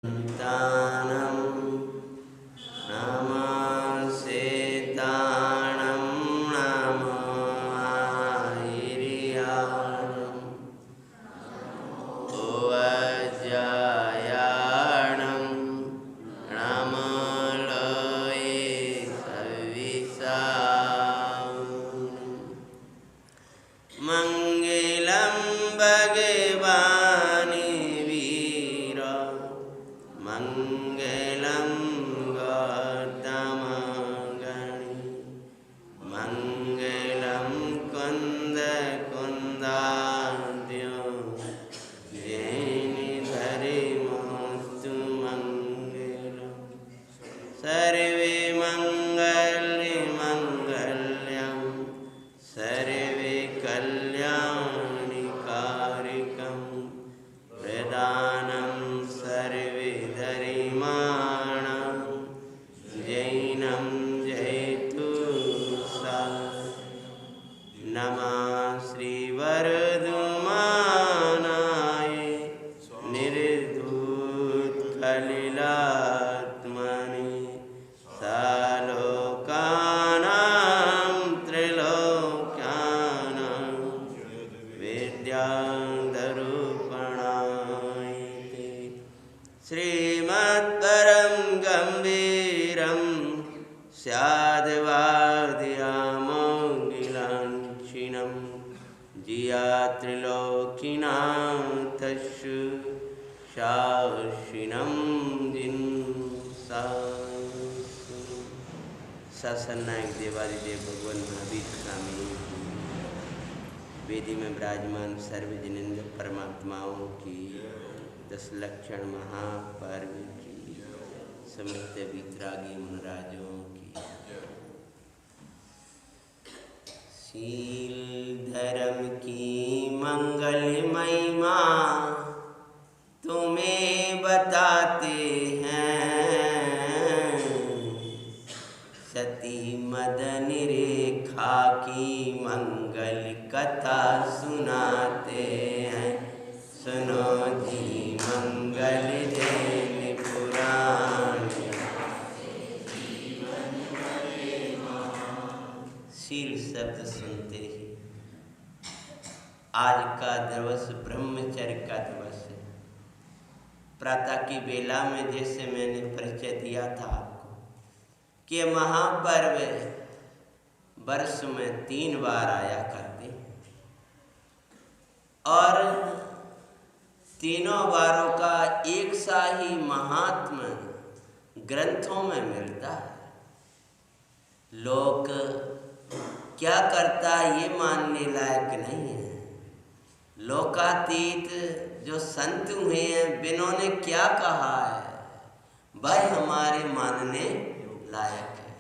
तानं नमसेतानं नमः वज्रायाणं नमलोये सविसां मङ्गलं भगवान् वीर मङ्गलं गौतमगणि मङ्गलं कुन्दकुन्दाद्यो जैनिधरिमस्तु मङ्गलं सर्वे मङ्गल्यं सर्वे कल्याणिकारिकं प्रदानं सर्वे धरिमाणं जैनं जयतु सा नमः श्रीवरदुमानाय निर्धूतकलिलात्मनि सालोकानां त्रैलोक्यानां विद्याधरूपणाय श्रीमत्परं गम्भीरं स्याद्वाद्यामोगिलाञ्छिनं जियात्रिलोकिनाथस्य शाशिनं जिन्सा सत्सन्नायक देवादिदेव भगवान महावीर स्वामी वेदी में विराजमान सर्वजनिंद परमात्माओं की 10 लक्षण महापर्व की समस्त वितरागी मुनराजों की शील धर्म की मंगल महिमा तुम्हें बताते हैं सती मदन रेखा की मंगल कथा सुनाते हैं सुनो जी मंगल जैन पुराण शील शब्द सुनते ही आज का दिवस ब्रह्मचर्य का दिवस है। प्रातः की बेला में जैसे मैंने परिचय दिया था आपको कि महापर्व वर्ष में 3 बार आया करते और तीनों बारों का एक सा ही महात्मा ग्रंथों में मिलता है। लोक क्या करता ये मानने लायक नहीं है। लोकातीत जो संत हुए हैं जिन्होंने क्या कहा है वह हमारे मानने लायक है।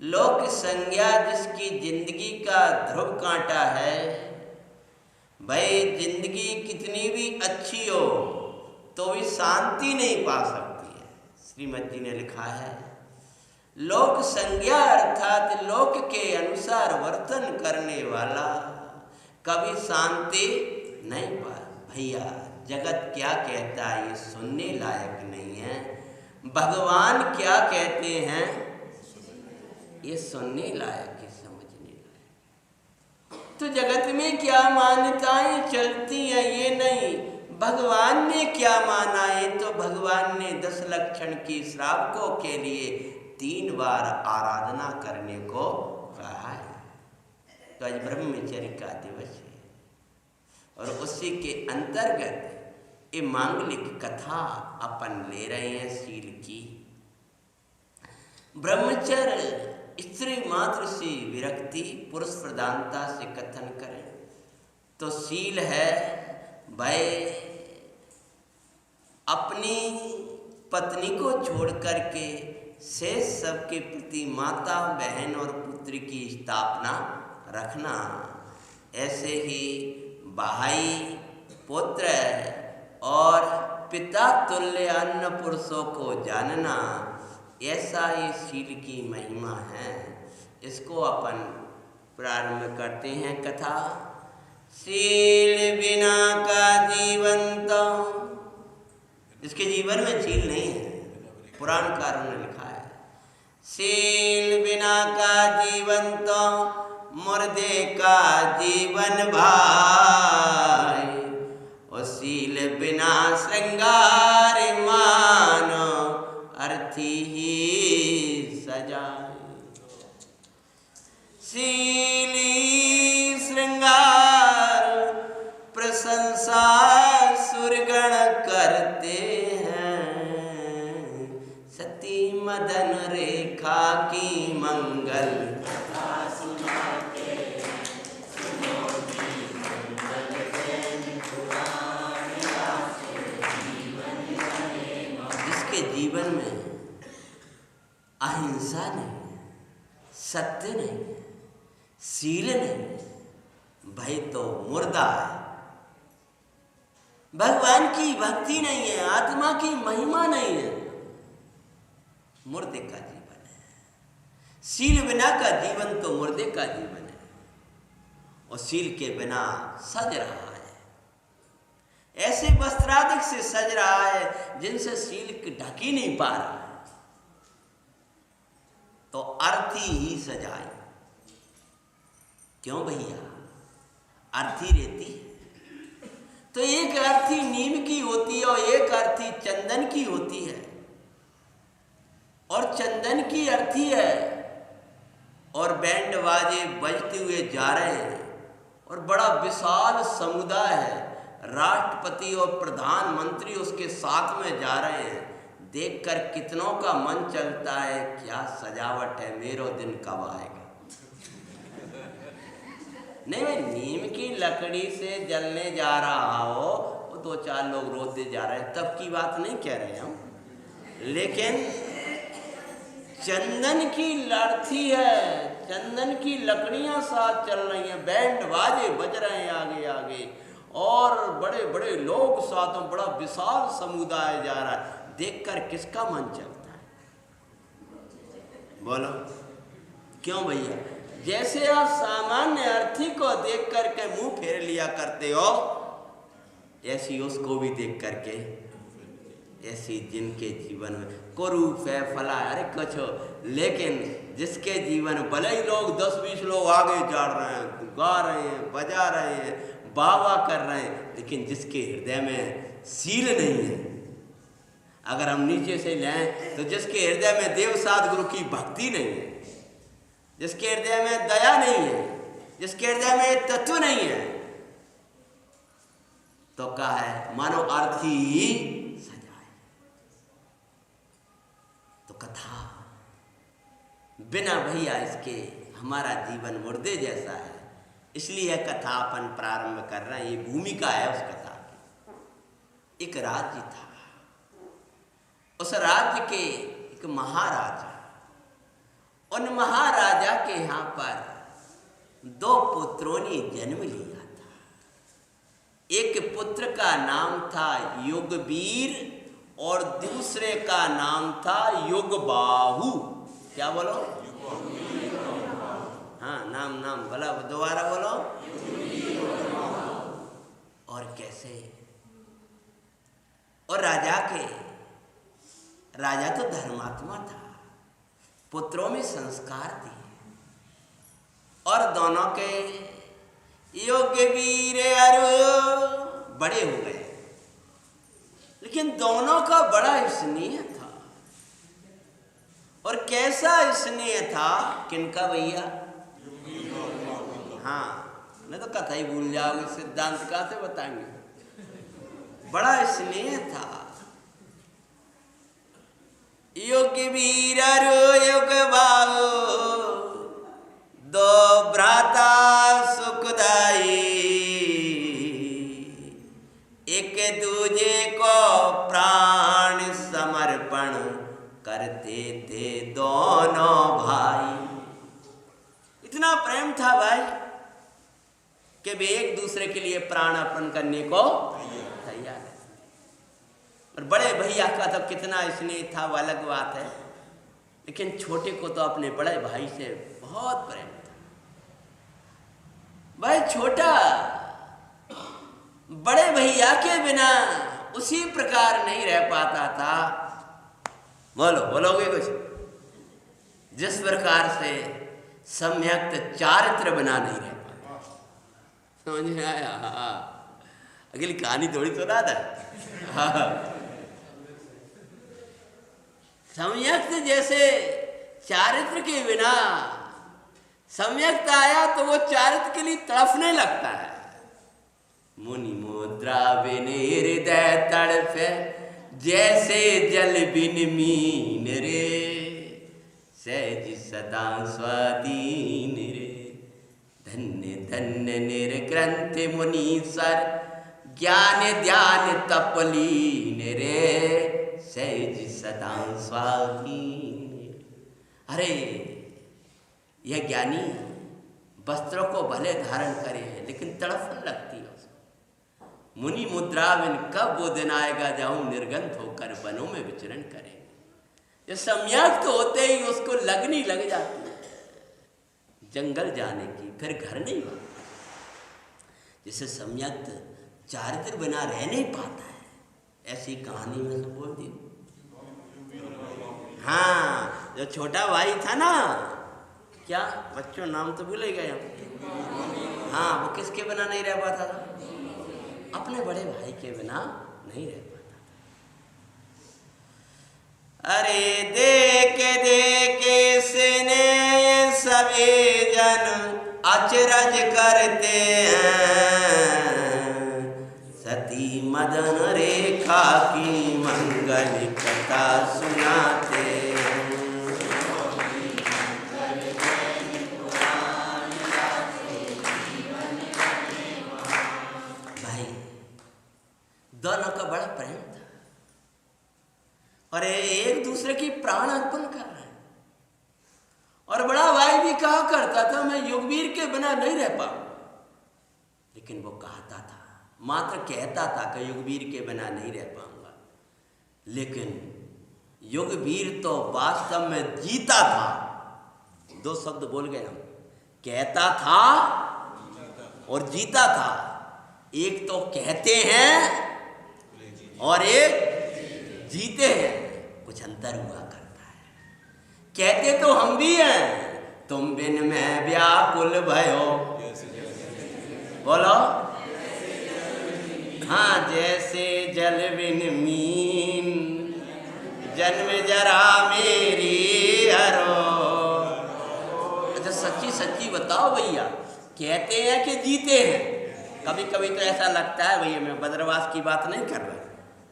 लोक संज्ञा जिसकी जिंदगी का ध्रुव कांटा है, भाई जिंदगी कितनी भी अच्छी हो तो भी शांति नहीं पा सकती है। श्रीमद जी ने लिखा है लोक संज्ञा अर्थात लोक के अनुसार वर्तन करने वाला कभी शांति नहीं पा। भैया जगत क्या कहता है ये सुनने लायक नहीं है। भगवान क्या कहते हैं ये सुनने लायक है, समझने लायक। तो जगत में क्या मान्यताएं चलती हैं ये नहीं, भगवान ने क्या माना है। तो भगवान ने 10 लक्षण की श्रावकों के लिए 3 बार आराधना करने को कहा है। तो आज ब्रह्मचर्य का दिवस है और उसी के अंतर्गत ये मांगलिक कथा अपन ले रहे हैं शील की। ब्रह्मचर्य स्त्री मात्र से विरक्ति पुरुष प्रधानता से कथन करें तो शील है भाई अपनी पत्नी को छोड़ करके शेष सबके प्रति माता बहन और पुत्र की स्थापना रखना। ऐसे ही भाई पुत्र और पिता तुल्य अन्य पुरुषों को जानना, ऐसा ही शील की महिमा है। इसको अपन प्रारंभ करते हैं कथा। शील बिना का जीवन तो जिसके जीवन में शील नहीं है। पुराणकारों ने लिखा है, शील बिना का जीवन तो मुर्दे का जीवन भाई, और शील बिना श्रृंगार मानो अर्थी ही सजाए। शीली श्रृंगार प्रशंसा सुरगण करते हैं, सती मदन रेखा की मंगल जीवन में अहिंसा नहीं है, सत्य नहीं है, शील नहीं है, भाई तो मुर्दा है। भगवान की भक्ति नहीं है, आत्मा की महिमा नहीं है, मुर्दे का जीवन है। शील बिना का जीवन तो मुर्दे का जीवन है, और शील के बिना सज रहा है, ऐसे वस्त्राधिक से सज रहा है जिनसे शील ढक ही नहीं पा रहा है। तो अर्थी ही सजाए। क्यों भैया? अर्थी रहती है तो एक अर्थी नीम की होती है और एक अर्थी चंदन की होती है, और चंदन की अर्थी है और बैंड बाजे बजते हुए जा रहे हैं, और बड़ा विशाल समुदाय है, राष्ट्रपति और प्रधानमंत्री उसके साथ में जा रहे हैं। देखकर कितनों का मन चलता है, क्या सजावट है, मेरो दिन कब आएगा। नहीं भाई, नीम की लकड़ी से जलने जा रहा हो, वो दो चार लोग रोते जा रहे हैं, तब की बात नहीं कह रहे हम, लेकिन चंदन की लड़थी है, चंदन की लकड़ियां साथ चल रही हैं, बैंड बाजे बज रहे हैं आगे आगे, और बड़े बड़े लोग साथों, बड़ा विशाल समुदाय जा रहा है। देखकर किसका मन चलता है? बोलो क्यों भैया? जैसे आप सामान्य अर्थी को देख करके मुंह फेर लिया करते हो, ऐसी उसको भी देख करके, ऐसी जिनके जीवन में कुरूप है फला, अरे कुछ हो, लेकिन जिसके जीवन भले ही लोग 10-20 लोग आगे जा रहे हैं, गा रहे हैं, बजा रहे हैं, बाबा कर रहे हैं, लेकिन जिसके हृदय में शील नहीं है, अगर हम नीचे से लें तो जिसके हृदय में देव साध गुरु की भक्ति नहीं है, जिसके हृदय में दया नहीं है, जिसके हृदय में तत्व नहीं है, तो क्या है, मानो अर्थी ही सजाए। तो कथा बिना भैया इसके हमारा जीवन मुर्दे जैसा है, इसलिए कथा अपन प्रारंभ कर रहे हैं। ये भूमिका है उस कथा की। एक राज्य था, उस राज्य के एक महाराजा, उन महाराजा के यहाँ पर 2 पुत्रों ने जन्म लिया था। एक पुत्र का नाम था युगवीर और दूसरे का नाम था युगबाहु। क्या बोलो? हाँ, नाम बोला, दोबारा बोलो। और कैसे? और राजा तो धर्मात्मा था, पुत्रों में संस्कार थे, और दोनों के योग्य वीर बड़े हो गए, लेकिन दोनों का बड़ा स्नेह था। और कैसा स्नेह था? किनका भैया? हाँ, नहीं तो कथा ही भूल जाओगे, सिद्धांत कहाँ से बताएंगे। बड़ा स्नेह था। योग्य वीर युग बाहु, 2 भ्राता सुखदाई, एक दूजे को प्राण समर्पण करते थे दोनों भाई। इतना प्रेम था भाई कि वे एक दूसरे के लिए प्राण अर्पण करने को तैयार है। और बड़े भैया का तो कितना स्नेह था वो अलग बात है, लेकिन छोटे को तो अपने बड़े भाई से बहुत प्रेम था। भाई छोटा बड़े भैया के बिना उसी प्रकार नहीं रह पाता था। बोलोगे कुछ? जिस प्रकार से सम्यक्त चारित्र बना नहीं रह पाता। समझ में आया? अगली कहानी थोड़ी सुना था। सम्यक्त जैसे चारित्र के बिना सम्यक्त आया तो वो चारित्र के लिए तड़फने लगता है। मुनि मुद्रा बिन हृदय तड़पे, जैसे जल बिन मीन रे, सहज सदा स्वाधीन रे। धन्य धन्य निर्ग्रंथ मुनीसर, ज्ञान ध्यान तपलीन रे, सहज सदा स्वाधीन। अरे यह ज्ञानी वस्त्रों को भले धारण करे हैं, लेकिन तड़फन लगती है उसको। मुनि मुद्रा बिन कब वो दिन आएगा जाऊं निर्गंध होकर वनों में विचरण करें। ये सम्यक्त होते ही उसको लगनी लग जाती है जंगल जाने की, फिर घर नहीं बनता। जिसे सम्यक्त चारित्र बिना रह नहीं पाता है, ऐसी कहानी में से बोल दी। हाँ, जो छोटा भाई था ना, क्या बच्चों नाम तो भूल गए हम। हाँ, वो किसके बिना नहीं रह पाता था? अपने बड़े भाई के बिना नहीं रह पाता था। अरे देखे स्नेह सभी जन अचरज करते हैं, सती मदन रेखा की मंगल कथा सुनाते हैं। भाई दोनों का बड़ा प्रेम था और एक दूसरे की प्राण अर्पण कर रहे हैं। और बड़ा भाई भी कहा करता था, मैं युगवीर के बिना नहीं रह पाऊंगा। लेकिन वो कहता था, मात्र कहता था कि युगवीर के बिना नहीं रह पाऊंगा, लेकिन युगवीर तो वास्तव में जीता था। दो शब्द बोल गए हम, कहता था और जीता था। एक तो कहते हैं और एक जीते हैं, कुछ अंतर हुआ करता है। कहते तो हम भी हैं, तुम बिन मैं व्याकुल भयो, बोलो। हाँ, जैसे जल बिन मीन, जन्म जरा मेरी हरो। अच्छा सच्ची सच्ची बताओ भैया, कहते हैं कि जीते हैं? कभी कभी तो ऐसा लगता है, भैया मैं बदरवास की बात नहीं कर रहा,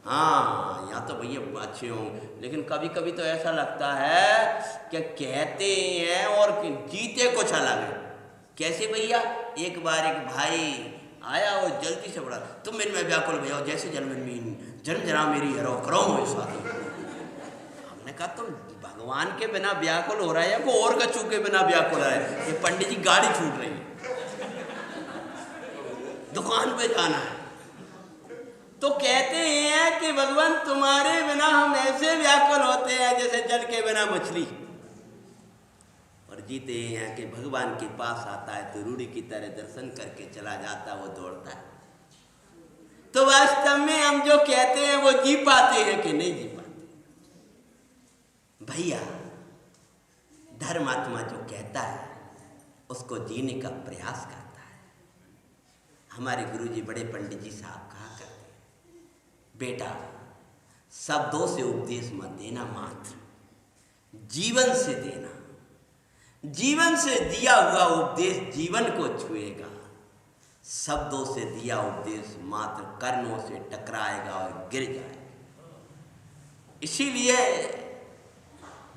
हाँ यहाँ तो भैया अच्छे हों, लेकिन कभी कभी तो ऐसा लगता है कि कहते हैं और जीते कुछ अलग है। कैसे भैया? एक बार एक भाई आया और जल्दी से बोला, तुम बिन मैं व्याकुल भैया, जैसे जन्म मीन, जन्म जरा मेरी हरो करो हो साथी। हमने कहा तुम भगवान के बिना व्याकुल हो रहा है या कोई और कछू के बिना व्याकुल है? ये पंडित जी गाड़ी छूट रही है, दुकान पे जाना है। तो कहते हैं कि भगवान तुम्हारे बिना हम ऐसे व्याकुल होते हैं जैसे जल के बिना मछली। और जीते हैं कि भगवान के पास आता है तो रूढ़ी की तरह दर्शन करके चला जाता, वो दौड़ता है। तो वास्तव में हम जो कहते हैं वो जी पाते हैं कि नहीं जी पाते? भैया धर्मात्मा जो कहता है उसको जीने का प्रयास करता है। हमारे गुरुजी बड़े पंडित जी साहब कहा करते हैं, बेटा शब्दों से उपदेश मत देना, मात्र जीवन से देना। जीवन से दिया हुआ उपदेश जीवन को छुएगा, शब्दों से दिया उपदेश मात्र कर्णों से टकराएगा और गिर जाएगा। इसीलिए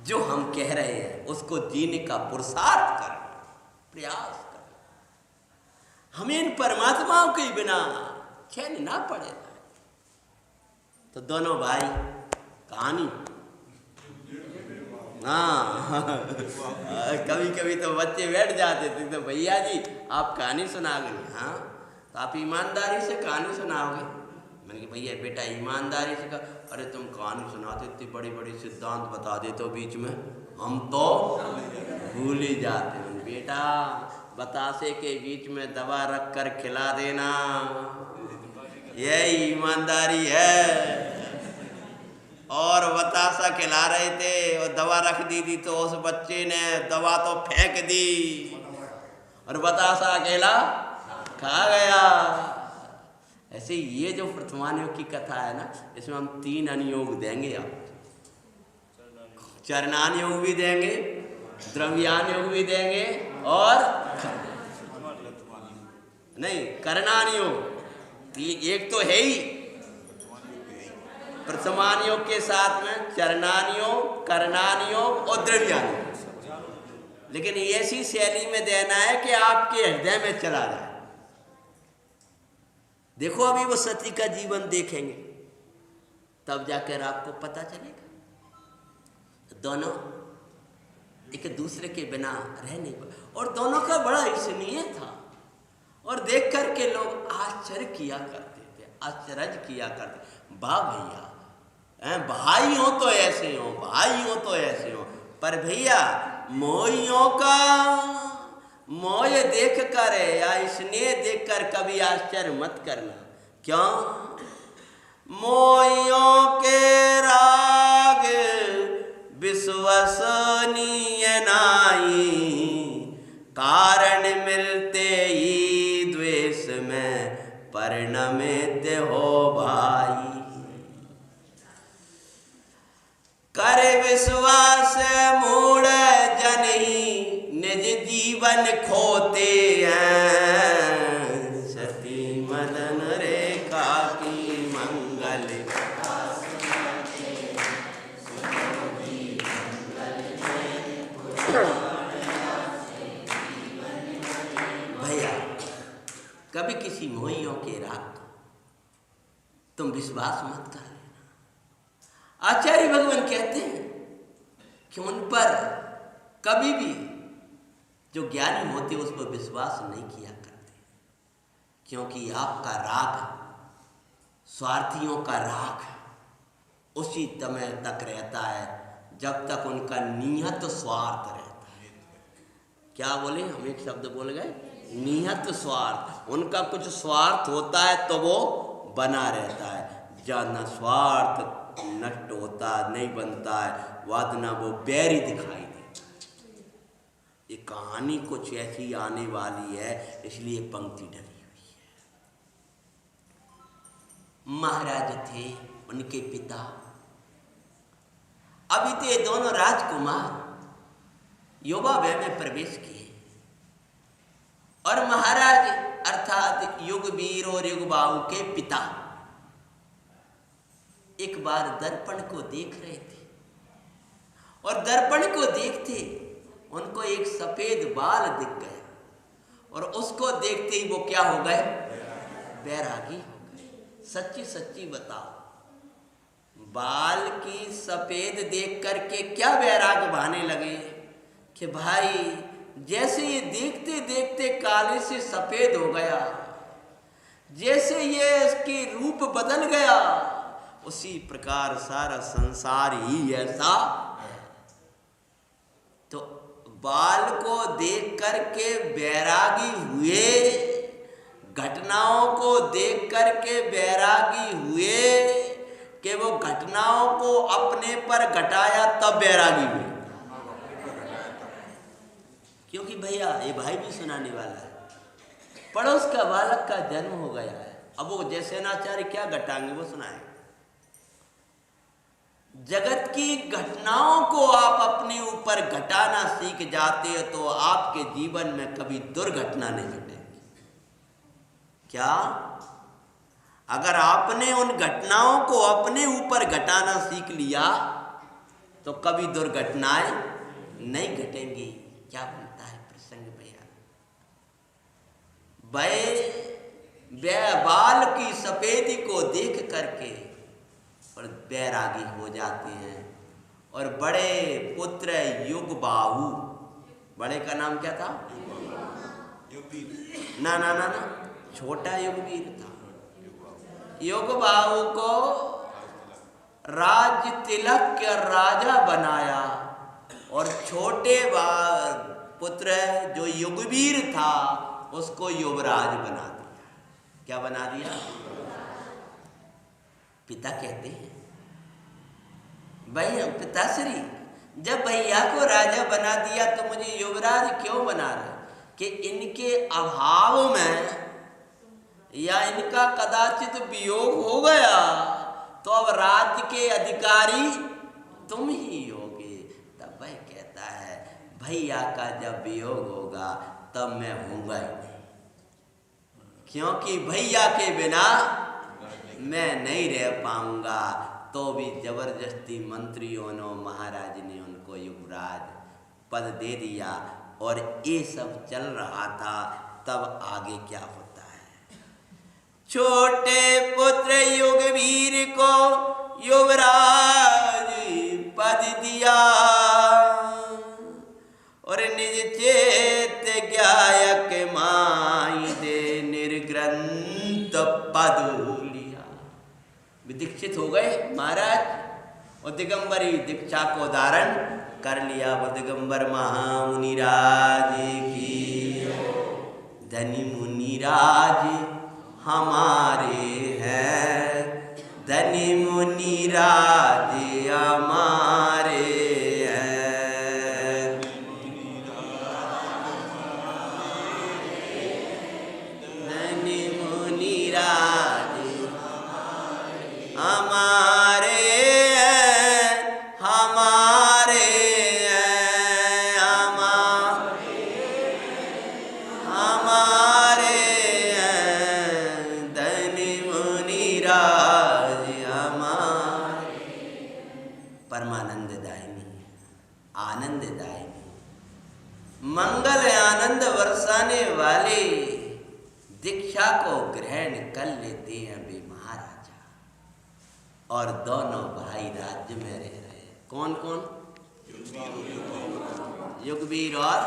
जो हम कह रहे हैं उसको जीने का पुरुषार्थ करें, प्रयास करें। हमें इन परमात्माओं के बिना चैन ना पड़ेगा। तो दोनों भाई कहानी, हाँ कभी कभी तो बच्चे बैठ जाते थे, तो भैया जी आप कहानी सुनाओगे? हाँ, तो आप ईमानदारी से कहानी सुनाओगे? मैंने कहा भैया बेटा ईमानदारी से कहा। अरे तुम कहानी सुनाते इतनी बड़ी बड़ी सिद्धांत बता देते हो बीच में, हम तो भूल ही जाते हैं। बेटा बतासे के बीच में दवा रख कर खिला देना, यही ईमानदारी है। और बतासा खिला रहे थे और दवा रख दी थी, तो उस बच्चे ने दवा तो फेंक दी और बतासा अकेला खा गया। ऐसे ये जो वर्तमान योग की कथा है ना, इसमें हम 3 अनुयोग देंगे। आप चरणान योग भी देंगे, द्रव्यान योग भी देंगे और नहीं करणान योग। एक तो है ही प्रथमान योग के साथ में चरणान योग, करणान योग और द्रव्यान योग, लेकिन ऐसी शैली में देना है कि आपके हृदय में चला जाए। देखो अभी वो सती का जीवन देखेंगे तब जाकर आपको पता चलेगा। दोनों एक दूसरे के बिना रह नहीं पाए और दोनों का बड़ा स्नेह था और देख कर के लोग आश्चर्य किया करते थे, आश्चर्य किया करते। वाह भैया, भाई हो तो ऐसे हो, भाई हो तो ऐसे हो। पर भैया मोहियों का मोह देख कर या स्नेह देख कर कभी आश्चर्य मत करना। क्यों? मोहियों के राग विश्वसनीय नाई, कारण मिलते ही द्वेष में परिणमित हो भाई। कर विश्वास मूढ़ जन ही निज जीवन खोते हैं, सती मदन रेखा की मंगल भैया कभी किसी मोहियों के राग को तुम विश्वास मत कर लेना। आचार्य भगवान कहते हैं कि उन पर कभी भी जो ज्ञानी होते उस पर विश्वास नहीं किया करते, क्योंकि आपका राग स्वार्थियों का राग उसी समय तक रहता है जब तक उनका नियत स्वार्थ रहता है। क्या बोले हम? एक शब्द बोल गए, नियत स्वार्थ। उनका कुछ स्वार्थ होता है तो वो बना रहता है, जब न स्वार्थ नष्ट होता नहीं बनता है वाद ना वो बैरी दिखाई देता है। ये कहानी कुछ ऐसी आने वाली है, इसलिए पंक्ति डली हुई है। महाराज थे, उनके पिता, अभी तो ये दोनों राजकुमार योगावय में प्रवेश किए और महाराज अर्थात युगवीर और युगबाहु के पिता एक बार दर्पण को देख रहे थे और दर्पण को देखते उनको एक सफेद बाल दिख गया और उसको देखते ही वो क्या हो गए? बैरागी हो गए। सच्ची सच्ची बताओ, बाल की सफेद देख करके क्या बैराग बहाने लगे कि भाई जैसे ये देखते देखते काले से सफेद हो गया, जैसे ये इसकी रूप बदल गया, उसी प्रकार सारा संसार ही ऐसा है। तो बाल को देख करके बैरागी हुए, घटनाओं को देख करके बैरागी हुए कि वो घटनाओं को अपने पर घटाया तब बैरागी हुए। क्योंकि भैया ये भाई भी सुनाने वाला है, पड़ोस का बालक का जन्म हो गया है, अब वो जैसे नाचार्य क्या घटाएंगे वो सुनाएंगे। जगत की घटनाओं को आप अपने ऊपर घटाना सीख जाते हो तो आपके जीवन में कभी दुर्घटना नहीं घटेगी। क्या? अगर आपने उन घटनाओं को अपने ऊपर घटाना सीख लिया तो कभी दुर्घटनाएं नहीं घटेंगी। क्या बनता है प्रसंग भैया? बाल की सफेदी को देख करके और बैरागी हो जाते हैं और बड़े पुत्र युगबाहु, बड़े का नाम क्या था? ना ना ना ना, छोटा युगवीर था। युगबाहु को राज्य तिलक के राजा बनाया और छोटे पुत्र जो युगवीर था उसको युवराज बना दिया। क्या बना दिया? पिता कहते हैं, भाई पिताश्री, जब भैया को राजा बना दिया तो मुझे युवराज क्यों बना रहे? कि इनके अभाव में या इनका कदाचित वियोग हो गया तो अब राज्य के अधिकारी तुम ही होगे। तब वह कहता है, भैया का जब वियोग होगा तब मैं होऊंगा ही नहीं, क्योंकि भैया के बिना मैं नहीं रह पाऊंगा। तो भी जबरदस्ती मंत्रियों ने, महाराज ने उनको युवराज पद दे दिया और ये सब चल रहा था। तब आगे क्या होता है? छोटे पुत्र युगवीर को युवराज पद दिया और निज चेत ज्ञायक माई दे निर्ग्रंथ पद लिया। दीक्षित हो गए महाराज और दिगंबरी दीक्षा को धारण कर लिया। वो दिगंबर महामुनिराज की, धनी मुनिराज हमारे हैं, धनी मुनिराज हमारे हैं, धनी मुनिराज हमारे हैं, हमारे हैं, हमारे हैं, धनी मुनिराज हमारे। परमानंददायिनी, आनंददायिनी, मंगल आनंद बरसाने वाले दीक्षा को ग्रहण कर लेते हैं वे महाराजा। और दोनों भाई राज्य में रह रहे हैं। कौन कौन? युगवीर और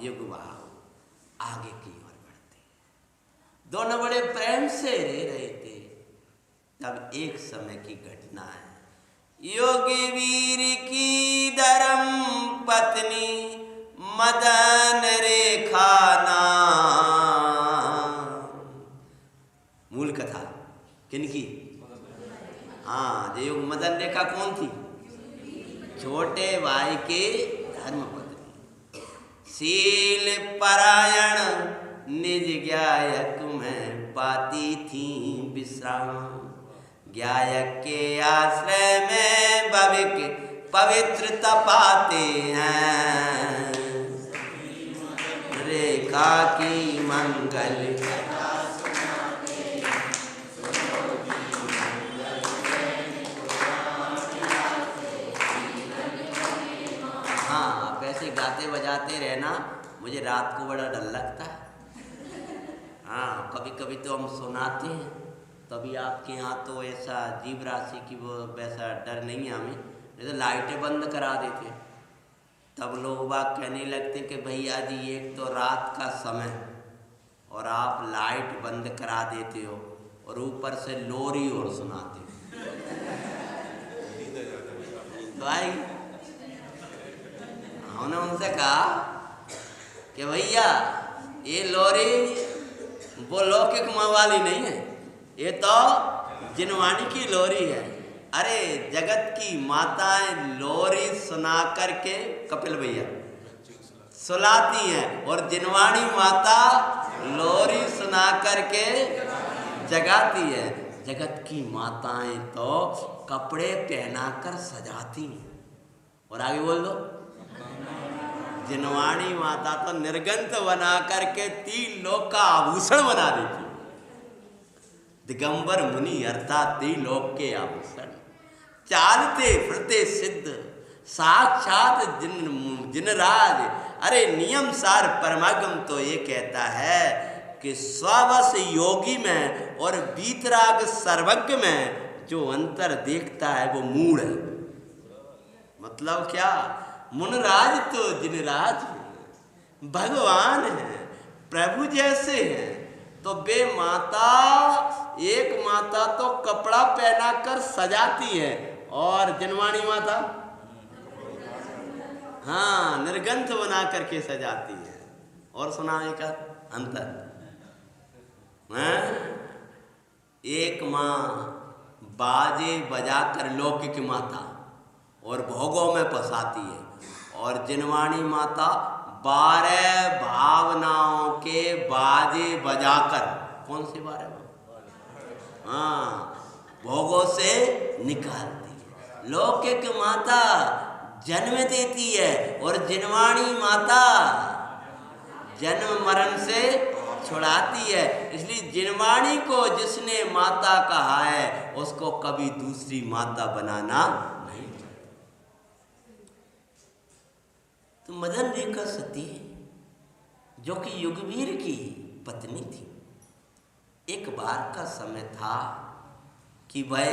युगवाह आगे की ओर बढ़ते। दोनों बड़े प्रेम से रह रहे थे। तब एक समय की घटना है। युगवीर की धर्म पत्नी मदन रेखा नाम। मूल कथा किनकी? हाँ, जो मदन रेखा कौन थी? छोटे भाई के धर्मपत्नी। शील परायण निज ज्ञायक में पाती थी विश्राम। ज्ञायक के आश्रय में भविक पवित्रता पाते हैं। रेखा की मंगल गाते बजाते रहना मुझे रात को बड़ा डर लगता है। हाँ, कभी कभी तो हम सुनाते हैं, तभी आपके यहाँ तो ऐसा जीव राशि की वो वैसा डर नहीं है हमें। नहीं तो लाइटें बंद करा देते, तब लोग बाग कहने लगते कि भैया जी एक तो रात का समय और आप लाइट बंद करा देते हो और ऊपर से लोरी और सुनाते हो। भाई हमने उनसे कहा कि भैया ये लोरी वो लौकिक माँ वाली नहीं है, ये तो जिनवाणी की लोरी है। अरे जगत की माताएं लोरी सुना करके कपिल भैया सुलाती हैं और जिनवाणी माता लोरी सुना करके जगाती है। जगत की माताएं तो कपड़े पहनाकर सजाती हैं। और आगे बोल दो। जिनवाणी माता तो निर्गंथ बना करके 3 लोक का आभूषण बना देती। दिगंबर मुनि अर्थात 3 लोक के आभूषण, चालते फिरते सिद्ध साक्षात जिनराज। अरे नियम सार परमागम तो ये कहता है कि स्ववश योगी में और वीतराग सर्वज्ञ में जो अंतर देखता है वो मूढ़ है। मतलब क्या? मुनराज तो जिनराज है, भगवान है, प्रभु जैसे हैं। तो वे माता, एक माता तो कपड़ा पहना कर सजाती है और जिनवाणी माता हाँ निर्गंथ बना करके सजाती है। और सुनाने का अंतर है। एक माँ बाजे बजाकर लौकिक माता और भोगों में फंसाती है, और जिनवाणी माता 12 भावनाओं के बाजे बजाकर, कौन सी 12? हाँ, भोगों से निकालती है। लौकिक माता जन्म देती है और जिनवाणी माता जन्म मरण से छुड़ाती है। इसलिए जिनवाणी को जिसने माता कहा है उसको कभी दूसरी माता बनाना नहीं चाहिए। तो मदन रेखा सती जो कि युगवीर की पत्नी थी, एक बार का समय था कि वह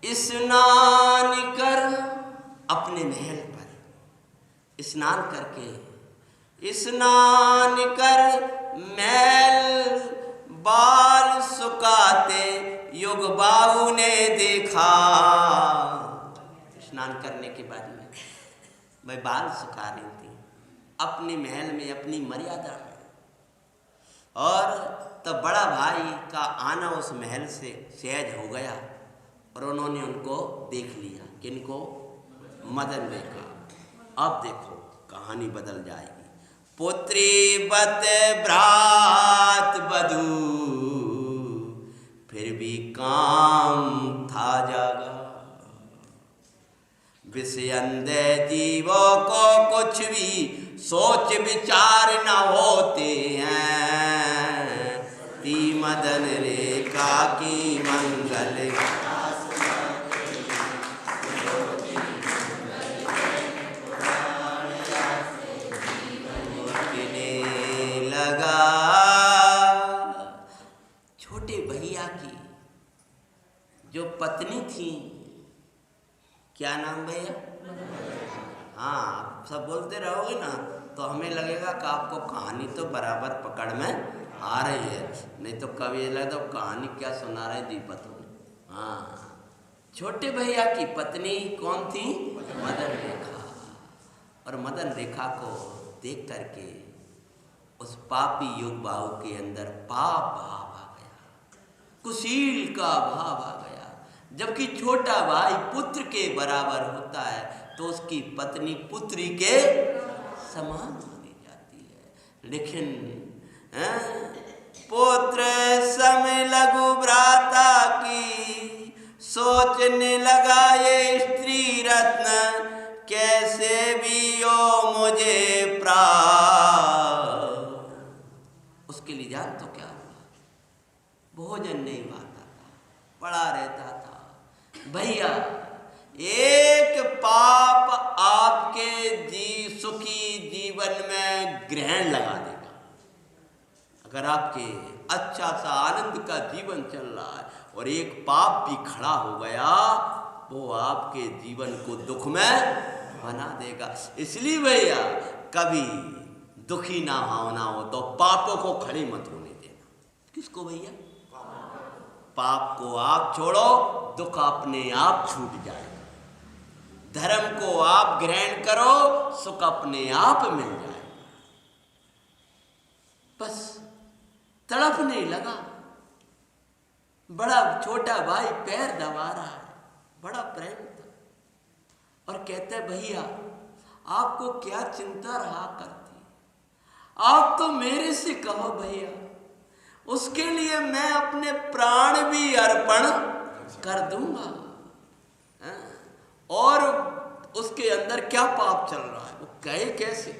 स्नान कर अपने महल पर स्नान करके स्नान कर मैल बाल सुखाते युग बाहु ने देखा। स्नान करने के बाद में वह बाल सुखा रही थी अपने महल में, अपनी मर्यादा में, और तब बड़ा भाई का आना उस महल से सहज हो गया और उन्होंने उनको देख लिया। किनको? मदन रेखा। अब देखो कहानी बदल जाएगी। पुत्री बत भ्रात बधू फिर भी काम था जागा, विषयंदे जीवों को कुछ भी सोच विचार न होते हैं, ती मदन रेखा की मंगल लगा। छोटे भैया की जो पत्नी थी, क्या नाम भैया? हाँ, सब बोलते रहोगे ना तो हमें लगेगा कि आपको कहानी तो बराबर पकड़ में आ रही है, नहीं तो कभी लगता तो कहानी क्या सुना रहे दीपक। हाँ, छोटे भैया की पत्नी कौन थी? मदन रेखा। और मदन रेखा को देख करके उस पापी युग बाहु के अंदर पाप भाव आ गया, कुशील का भाव आ गया। जबकि छोटा भाई पुत्र के बराबर होता है तो उसकी पत्नी पुत्री के समान मानी जाती है। लेकिन पुत्र सम लघु भ्राता की सोचने लगा ये स्त्री रत्न, कैसे भी हो मुझे प्राप्त। उसके लिए जान तो क्या हुआ, भोजन नहीं पाता था, पड़ा रहता था। भैया, एक पाप आपके सुखी जीवन में ग्रहण लगा देगा। अगर आपके अच्छा सा आनंद का जीवन चल रहा है और एक पाप भी खड़ा हो गया, वो आपके जीवन को दुख में बना देगा। इसलिए भैया कभी दुखी ना होना हो तो पापों को खड़े मत होने देना। किसको भैया? पाप को आप छोड़ो, दुख अपने आप छूट जाएगा। धर्म को आप ग्रहण करो, सुख अपने आप मिल जाएगा। बस तड़पने लगा। बड़ा छोटा भाई पैर दबा रहा है, बड़ा प्रेम था, और कहते भैया आपको क्या चिंता रहा करती, आप तो मेरे से कहो भैया, उसके लिए मैं अपने प्राण भी अर्पण कर दूंगा। और उसके अंदर क्या पाप चल रहा है वो कहे कैसे?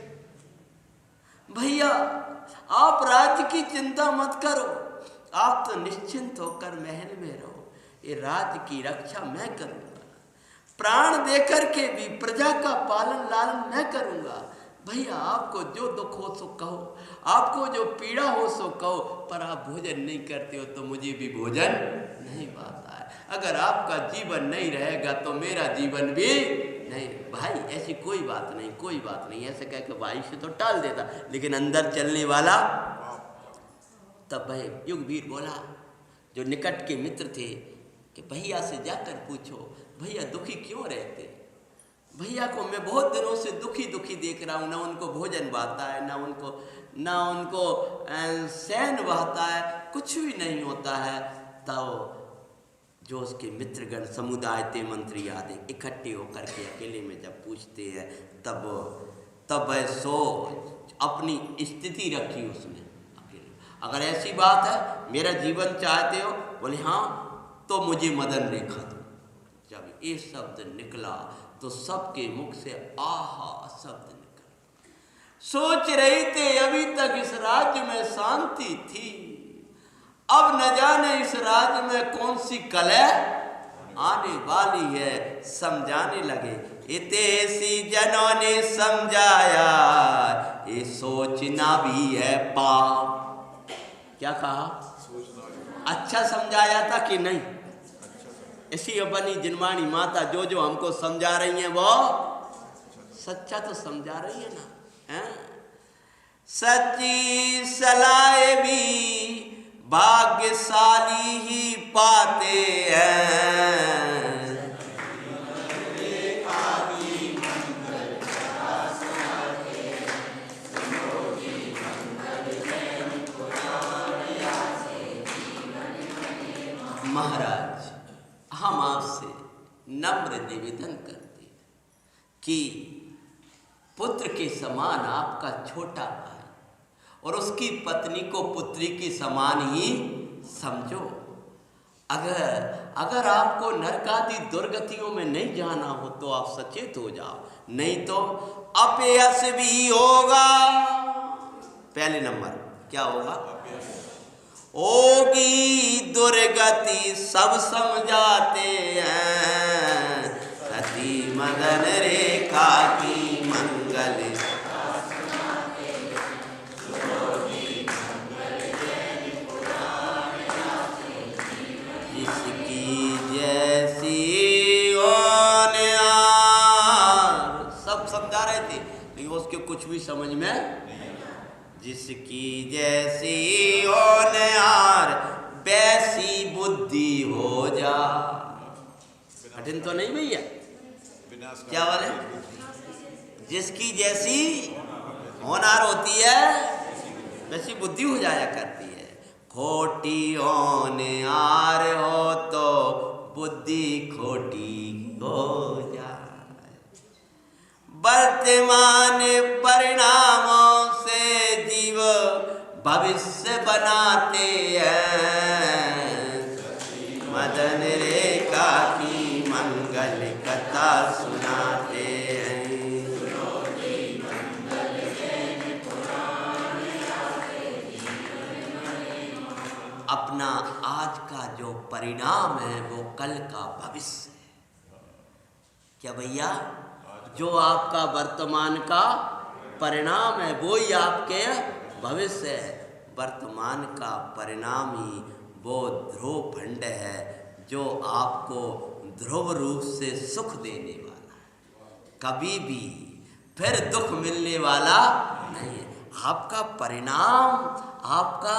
भैया आप राज्य की चिंता मत करो, आप तो निश्चिंत होकर महल में रहो, ये राज्य की रक्षा मैं करूंगा, प्राण देकर के भी प्रजा का पालन लालन मैं करूंगा। भैया आपको जो दुख हो सो कहो, आपको जो पीड़ा हो सो कहो, पर आप भोजन नहीं करते हो तो मुझे भी भोजन नहीं पाता है। अगर आपका जीवन नहीं रहेगा तो मेरा जीवन भी नहीं। भाई ऐसी कोई बात नहीं, कोई बात नहीं, ऐसे कह के भाई से तो टाल देता, लेकिन अंदर चलने वाला। तब भाई युगवीर बोला, जो निकट के मित्र थे, कि भैया से जाकर पूछो भैया दुखी क्यों रहते। भैया को मैं बहुत दिनों से दुखी दुखी देख रहा हूँ, ना उनको भोजन बहाता है, ना उनको सैन बहाता है, कुछ भी नहीं होता है। तो जो उसके मित्रगण समुदाय थे मंत्री आदि इकट्ठे होकर के अकेले में जब पूछते हैं तब सो अपनी स्थिति रखी उसने अकेले। अगर ऐसी बात है मेरा जीवन चाहते हो, बोले हाँ तो मुझे मदन रेखा दो। जब ये शब्द निकला तो सबके मुख से आहा शब्द निकला। सोच रहे थे अभी तक इस राज्य में शांति थी, अब न जाने इस राज्य में कौन सी कलह आने वाली है। समझाने लगे इतेसी जनों ने समझाया ये सोचना भी है पाप। क्या कहा? अच्छा समझाया था कि नहीं? इसी अपनी जिनवाणी माता जो जो हमको समझा रही हैं वो सच्चा तो समझा रही है ना, है? सच्ची सलाह भी भाग्यशाली ही पाते हैं। महाराज हम आपसे नम्र निवेदन करते हैं कि पुत्र के समान आपका छोटा भाई और उसकी पत्नी को पुत्री के समान ही समझो। अगर आपको नरकादि दुर्गतियों में नहीं जाना हो तो आप सचेत हो जाओ, नहीं तो अपयश भी होगा। पहले नंबर क्या होगा? होगी दुर्गति सब समझाते हैं, सती मदन रेखा की मंगल जिसकी जैसी सब समझा रहे थे लेकिन उसके कुछ भी समझ में। जिसकी जैसी होनहार वैसी बुद्धि हो जा। कठिन तो नहीं भैया? क्या वाले? जिसकी जैसी होनहार होती है वैसी बुद्धि हो जाया करती है। खोटी होनहार हो तो बुद्धि खोटी हो जाए। वर्तमान परिणामों जीव भविष्य बनाते हैं, मदन रेखा की मंगल कथा सुनाते हैं। अपना आज का जो परिणाम है वो कल का भविष्य है। क्या भैया? जो आपका वर्तमान का परिणाम है वो ही आपके भविष्य है। वर्तमान का परिणाम ही वो ध्रुव भंड है जो आपको ध्रुव रूप से सुख देने वाला है, कभी भी फिर दुख मिलने वाला नहीं है। आपका परिणाम, आपका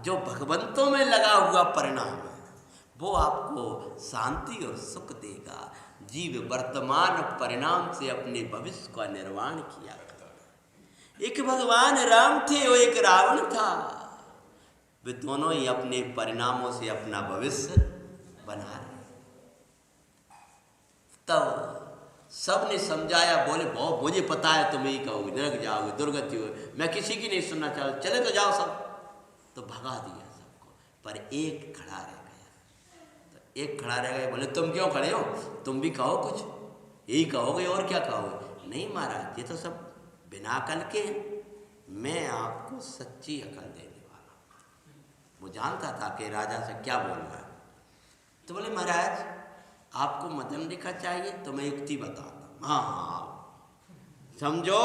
जो भगवंतों में लगा हुआ परिणाम है वो आपको शांति और सुख देगा। जीव वर्तमान परिणाम से अपने भविष्य का निर्माण किया। एक भगवान राम थे और एक रावण था, वे दोनों ही अपने परिणामों से अपना भविष्य बना रहे। तब सबने समझाया, बोले बहुत मुझे पता है तुम यही कहोगे, नरक जाओगे, दुर्गति होगी, मैं किसी की नहीं सुनना चाहता, चले तो जाओ सब। तो भगा दिया सबको, पर एक खड़ा रह गया। तो एक खड़ा रह गया, बोले तुम क्यों खड़े हो, तुम भी कहो कुछ, यही कहोगे और क्या कहोगे। नहीं महाराज, ये तो सब बिना अकल के, मैं आपको सच्ची अकल देने वाला हूँ। वो जानता था कि राजा से क्या बोलना है। तो बोले महाराज आपको मदन रेखा चाहिए तो मैं युक्ति बताता हूँ। हाँ, समझो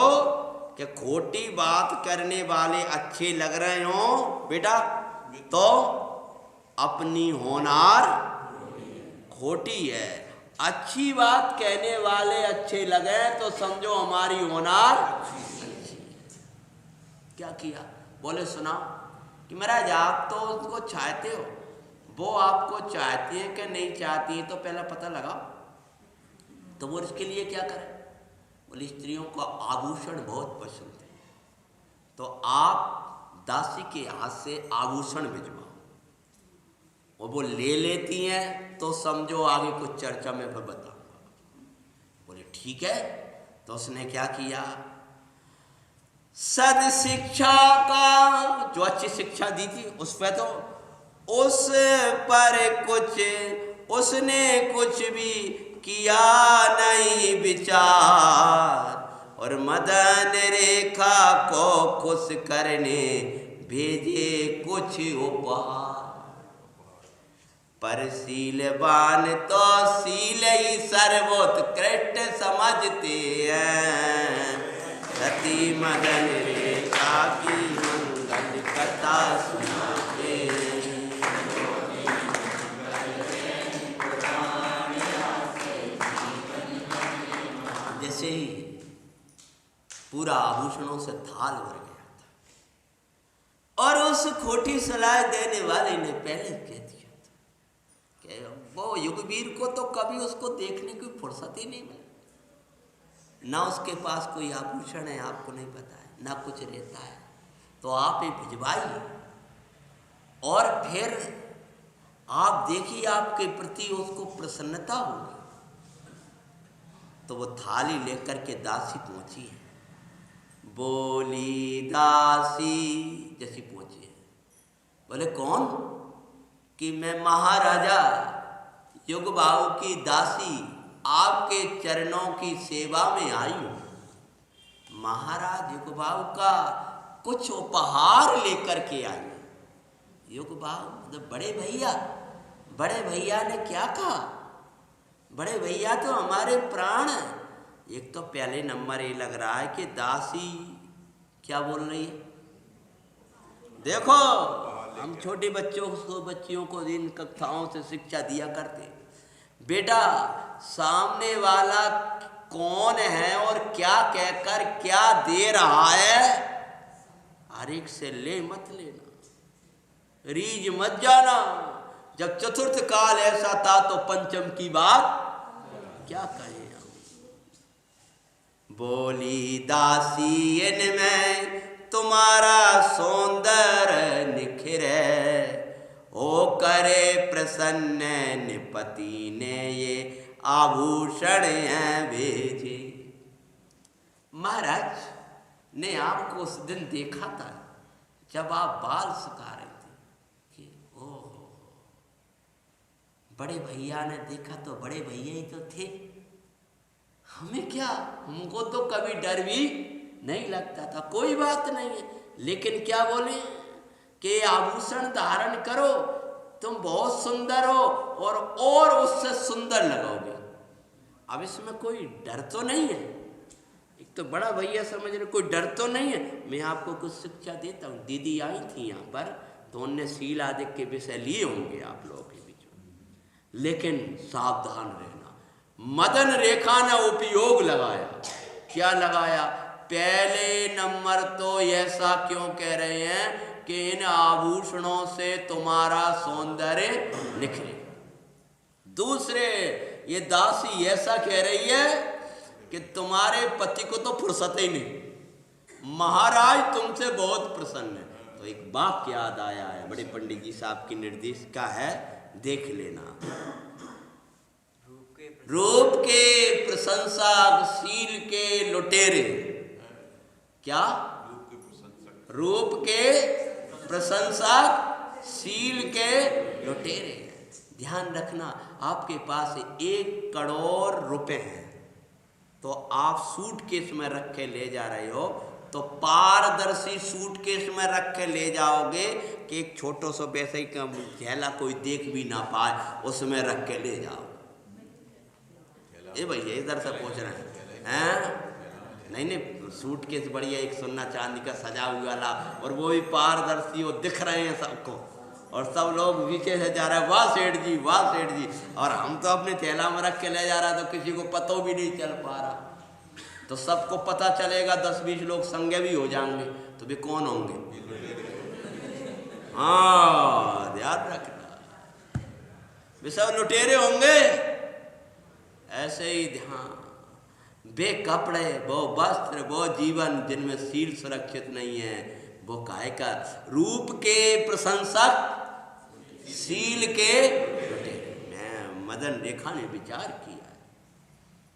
कि खोटी बात करने वाले अच्छे लग रहे हो बेटा तो अपनी होनार खोटी है, अच्छी बात कहने वाले अच्छे लगे तो समझो हमारी होनार अच्छी। क्या किया, बोले सुनाओ कि महाराज आप तो उसको चाहते हो, वो आपको चाहती है कि नहीं चाहती है, तो पहला पता लगाओ। तो वो इसके लिए क्या करे, बोले स्त्रियों को आभूषण बहुत पसंद है, तो आप दासी के हाथ से आभूषण भिजवाओ और वो ले लेती हैं तो समझो आगे कुछ चर्चा में फिर बताऊंगा। बोले ठीक है। तो उसने क्या किया, सद शिक्षा का जो अच्छी शिक्षा दी थी उस पर तो उस पर कुछ उसने कुछ भी किया नहीं विचार, और मदन रेखा को खुश करने भेजे कुछ उपहार। पर शीलवान तो शील ही सर्वोत्कृष्ट समझते हैं, सती मदन रेखा की मंगल कथा सुनाते। जैसे ही पूरा आभूषणों से थाल भर गया था, और उस खोटी सलाह देने वाले ने पहले कह दिया था कि वो युगवीर को तो कभी उसको देखने की फुर्सत ही नहीं मिली, ना उसके पास कोई आभूषण है, आपको नहीं पता है, ना कुछ रहता है, तो आप ही भिजवाइए और फिर आप देखिए आपके प्रति उसको प्रसन्नता होगी। तो वो थाली लेकर के दासी पहुंची है, बोली दासी जैसी पहुंची है। बोले कौन? कि मैं महाराजा युगबाहु की दासी आपके चरणों की सेवा में आई हूं। महाराज युगबाहु का कुछ उपहार लेकर के आई। युगबाहु मतलब बड़े भैया ने क्या कहा? बड़े भैया तो हमारे प्राण हैं। एक तो पहले नंबर ये लग रहा है कि दासी क्या बोल रही है। देखो हम छोटे बच्चियों को इन कथाओं से शिक्षा दिया करते, बेटा सामने वाला कौन है और क्या कहकर क्या दे रहा है, हर एक से ले मत लेना, रीझ मत जाना। जब चतुर्थ काल ऐसा था तो पंचम की बात क्या कहें। बोली दासी इनमें तुम्हारा सौंदर्य निखरे, ओ करे प्रसन्न निपति ने ये आभूषण हैं भेजे। महाराज ने आपको उस दिन देखा था जब आप बाल सुखा रहे थे कि ओहो, बड़े भैया ने देखा तो बड़े भैया ही तो थे, हमें क्या, हमको तो कभी डर भी नहीं लगता था। कोई बात नहीं है, लेकिन क्या बोले कि आभूषण धारण करो, तुम बहुत सुंदर हो और उससे सुंदर लगोगे। अब इसमें कोई डर तो नहीं है, एक तो बड़ा भैया समझ रहे, कोई डर तो नहीं है। मैं आपको कुछ शिक्षा देता हूँ। दीदी आई थी यहाँ पर तो उनने शील आदि के विषय लिए होंगे आप लोगों के बीच में, लेकिन सावधान रहना। मदन रेखा ने उपयोग लगाया। क्या लगाया? पहले नंबर तो ऐसा क्यों कह रहे हैं कि इन आभूषणों से तुम्हारा सौंदर्य निखरे। दूसरे ये दासी ऐसा कह रही है कि तुम्हारे पति को तो फुर्सत ही नहीं, महाराज तुमसे बहुत प्रसन्न है। तो एक वाक्य याद आया है, बड़े पंडित जी साहब की निर्देश का है, देख लेना। रूप के प्रशंसक शील के लुटेरे। क्या? रूप के प्रशंसक शील के लुटेरे। ध्यान रखना, आपके पास 1 करोड़ रुपए हैं तो आप सूटकेस में रख के ले जा रहे हो, तो पारदर्शी सूटकेस में रख के ले जाओगे कि एक छोटो सा वैसे ही झेला कोई देख भी ना पाए, उसमें रख के ले जाओ। ये भैया इधर से पूछ रहे हैं, नहीं सूटकेस बढ़िया एक सोना चांदी का सजा हुआ ला, और वो भी पारदर्शी, वो दिख रहे हैं सबको, और सब लोग पीछे से जा रहे हैं, वाह सेठ जी, वाह सेठ जी। और हम तो अपने थैला में रख के ले जा रहा, तो किसी को पता भी नहीं चल पा रहा। तो सबको पता चलेगा, 10-20 लोग संगे भी हो जाएंगे, तो वे कौन होंगे? हाँ ध्यान रखना, वे सब लुटेरे होंगे। ऐसे ही ध्यान, बे कपड़े, वो वस्त्र, वो जीवन जिनमें शील सुरक्षित नहीं है, वो काहे का? रूप के प्रशंसक सील के लुटेरे। मैं मदन रेखा ने विचार किया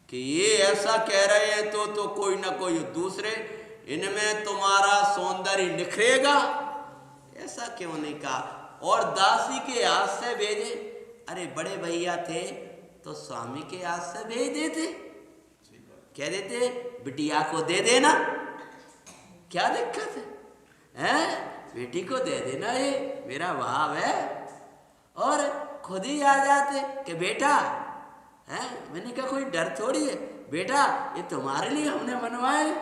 कि ये ऐसा कह रहे हैं तो कोई ना कोई दूसरे इनमें तुम्हारा सौंदर्य निखरेगा, ऐसा क्यों नहीं कहा। और दासी के हाथ से भेजे, अरे बड़े भैया थे तो स्वामी के हाथ से भेज देते, कह देते बिटिया को दे देना, क्या दिक्कत है, बेटी को दे देना, ये मेरा भाव है। और खुद ही आ जाते कि बेटा है, मैंने कहा कोई डर थोड़ी है बेटा, ये तुम्हारे लिए हमने बनवाए।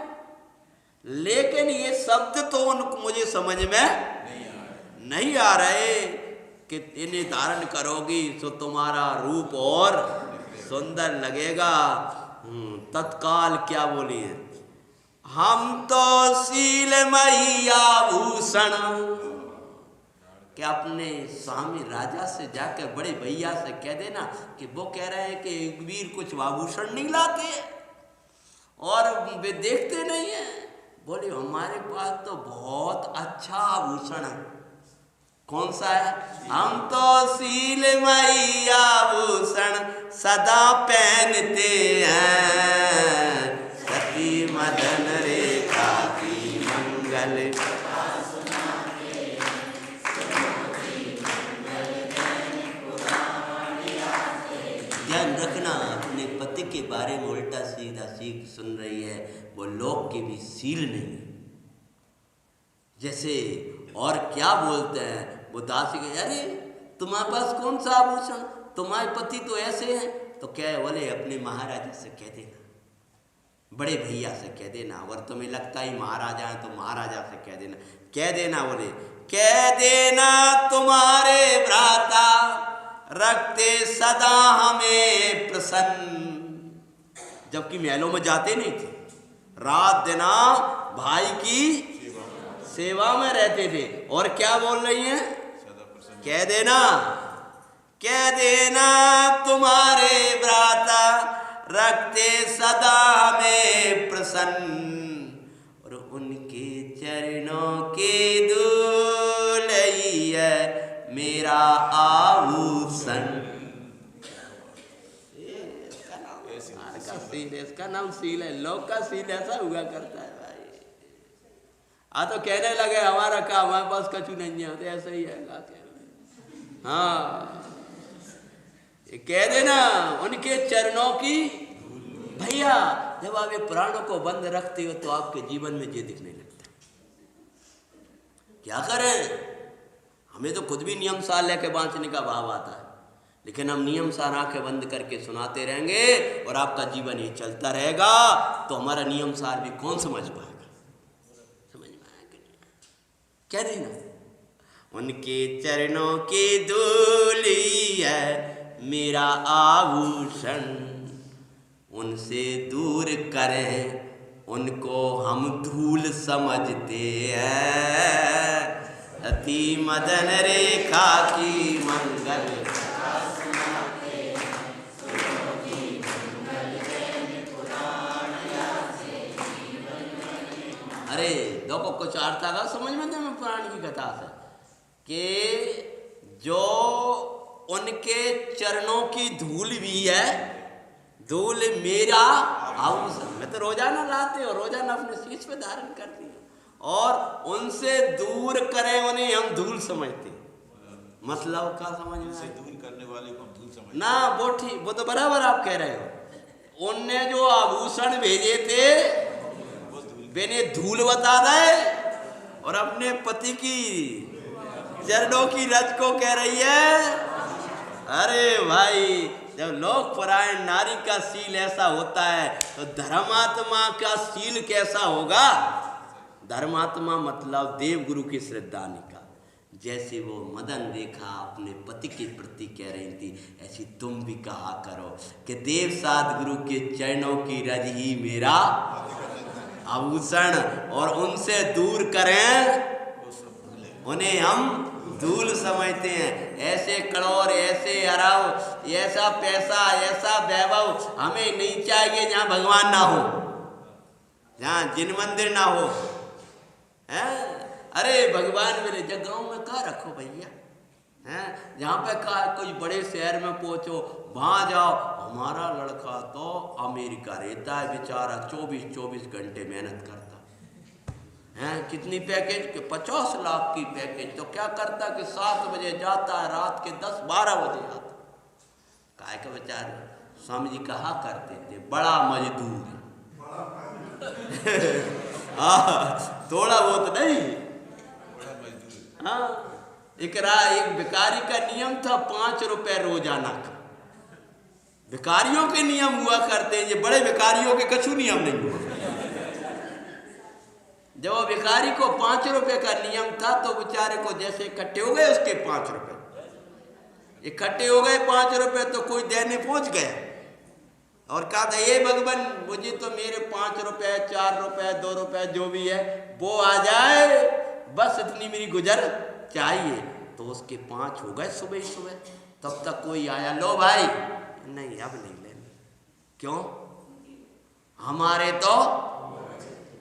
लेकिन ये शब्द तो उनको मुझे समझ में नहीं आ रहे कि इन्हें धारण करोगी तो तुम्हारा रूप और सुंदर लगेगा। तत्काल क्या बोली है, हम तो शीलमयी आभूषण, कि अपने स्वामी राजा से जाकर बड़े भैया से कह देना कि वो कह रहे हैं कि वीर कुछ आभूषण नहीं लाते और वे देखते नहीं है। बोले हमारे पास तो बहुत अच्छा आभूषण है। कौन सा है, हम तो शीलमयी आभूषण सदा पहनते हैं, सती मदन रेखा की मंगल। ध्यान रखना, अपने पति के बारे में उल्टा सीधा सीख सुन रही है, वो लोग के भी सील नहीं। जैसे और क्या बोलते हैं वो दासी के, अरे तुम्हारे पास कौन सा आभूषण, तुम्हारे पति तो ऐसे हैं। तो क्या बोले अपने महाराजा से कह देना, बड़े भैया से कह देना, और तुम्हें लगता ही महाराजा है तो महाराजा से कह देना बोले कह देना तुम्हारे भ्राता रखते सदा हमें प्रसन्न। जबकि महलों में जाते नहीं थे, रात दिन भाई की सेवा में रहते थे। और क्या बोल रही हैं, कह देना तुम्हारे भ्राता रखते सदा हमें प्रसन्न, और उनके चरणों के धूल ही है मेरा आभूषण। इसका नाम सील है, लोक का सील ऐसा हुआ करता है भाई। तो कहने लगे हमारा काम, हमारे पास कछु नहीं है, तो ऐसा ही है। हाँ, कह देना उनके चरणों की। भैया जब आप ये प्राणों को बंद रखते हो तो आपके जीवन में ये दिखने लगता है। क्या करें, हमें तो खुद भी नियम सार लेके बांचने का भाव आता है, लेकिन हम नियम सार आंखें बंद करके सुनाते रहेंगे और आपका जीवन ये चलता रहेगा तो हमारा नियम सार भी कौन समझ पाएगा, समझ में आएगा। कह देना उनके चरणों की धूली है मेरा आभूषण, उनसे दूर करें उनको हम धूल समझते हैं, अति मदन रेखा की मंगल। अरे देखो कुछ अर्थ आगा समझ में मैं पुराण की कथा से कि जो उनके चरणों की धूल भी है, धूल मेरा आभूषण। मैं तो रोजाना लाते हो, रोजाना अपने शीश पे धारण करती हूँ, और उनसे दूर करें उन्हें हम धूल समझते। मतलब का समझ में, दूर करने वाले को हम धूल समझते ना, वो ठीक, वो तो बराबर आप कह रहे हो। उनने जो आभूषण भेजे थे मैंने धूल बता दे, और अपने पति की चरणों की रज को कह रही है। अरे भाई, जब लोक परायण नारी का सील ऐसा होता है तो धर्मात्मा का सील कैसा होगा। धर्मात्मा मतलब देव गुरु की श्रद्धानी का। जैसे वो मदन रेखा अपने पति के प्रति कह रही थी, ऐसी तुम भी कहा करो कि देव साध गुरु के चरणों की रज ही मेरा आभूषण, और उनसे दूर करें उन्हें हम धूल समझते हैं। ऐसे करोड़, ऐसे अरब, ऐसा पैसा, ऐसा वैभव हमें नहीं चाहिए जहाँ भगवान ना हो, जहाँ जिन मंदिर ना हो। हैं? अरे भगवान मेरे जगहों में कहाँ रखो भैया, हैं। जहाँ पे कोई बड़े शहर में पहुँचो, वहाँ जाओ, हमारा लड़का तो अमेरिका रहता है बेचारा, 24 घंटे मेहनत करता है। कितनी पैकेज के 50 लाख की पैकेज, तो क्या करता कि 7 बजे जाता है, रात के 10-12 बजे आता। काय का बेचारे स्वामी जी कहा करते थे, बड़ा मजदूर है। थोड़ा बहुत नहीं। हाँ, एक भिखारी का नियम था 5 रुपए रोजाना का। भिखारियों के नियम हुआ करते हैं, ये बड़े भिखारियों के कछु नियम नहीं हुआ। जब वो भिखारी को 5 रुपए का नियम था, तो बेचारे को जैसे इकट्ठे हो गए उसके 5 रुपए, इकट्ठे हो गए 5 रुपए, तो कोई देने पहुंच गया और कहा था, ये भगवान मुझे तो मेरे 5 रुपए, 4 रुपए, 2 रुपए जो भी है वो आ जाए, बस इतनी मेरी गुजर चाहिए। तो उसके 5 हो गए सुबह ही सुबह। तब तक कोई आया, लो भाई, नहीं अब नहीं लेने। क्यों? हमारे तो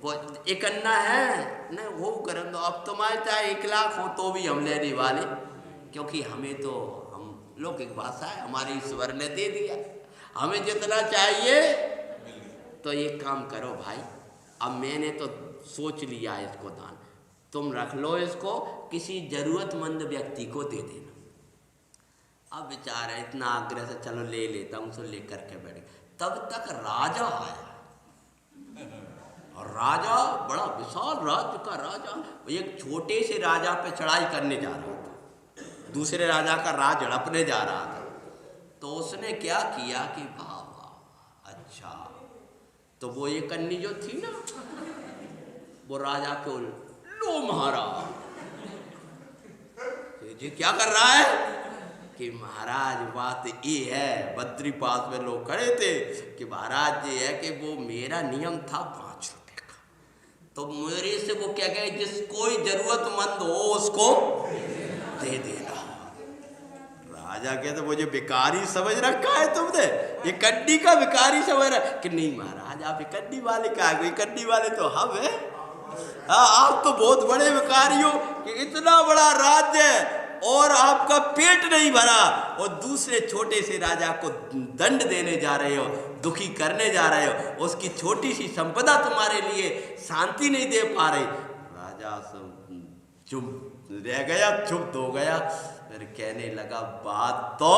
वो एक अन्ना है, नहीं वो करें दो, अब तुम्हारे चाहे 1 लाख हो तो भी हम लेने वाले, क्योंकि हमें तो हम लौकिक भाषा है, हमारे ईश्वर ने दे दिया, हमें जितना चाहिए। तो ये काम करो भाई, अब मैंने तो सोच लिया इसको दान, तुम रख लो इसको, किसी जरूरतमंद व्यक्ति को दे देना। अब बेचारा इतना आग्रह से, चलो ले लेता हूँ, तो लेकर के बैठ गए। तब तक राजा आया, और राजा बड़ा विशाल राज्य का राजा, एक छोटे से राजा पे चढ़ाई करने जा रहा था, दूसरे राजा का राज हड़पने जा रहा था। तो उसने क्या किया कि वाह वाह, अच्छा, तो वो ये कन्नी जो थी ना, वो राजा को, लो महाराज, ये क्या कर रहा है कि महाराज बात ये है, बद्री पास में लोग खड़े थे कि महाराज ये है कि वो मेरा नियम था 5 रुपए का, तो मेरे से वो क्या कहे, जिस कोई जरूरतमंद हो उसको दे देना। राजा कहते, मुझे भिखारी समझ रखा है तुमने, ये कड्डी का भिखारी समझ रहा कि नहीं महाराज, आप कड्डी वाले का, कड्डी वाले तो हम है। आप तो बहुत बड़े भिखारी हो कि इतना बड़ा राज्य है और आपका पेट नहीं भरा, और दूसरे छोटे से राजा को दंड देने जा रहे हो, दुखी करने जा रहे हो, उसकी छोटी सी संपदा तुम्हारे लिए शांति नहीं दे पा रही। राजा सब चुप रह गया, चुप हो गया, फिर कहने लगा, बात तो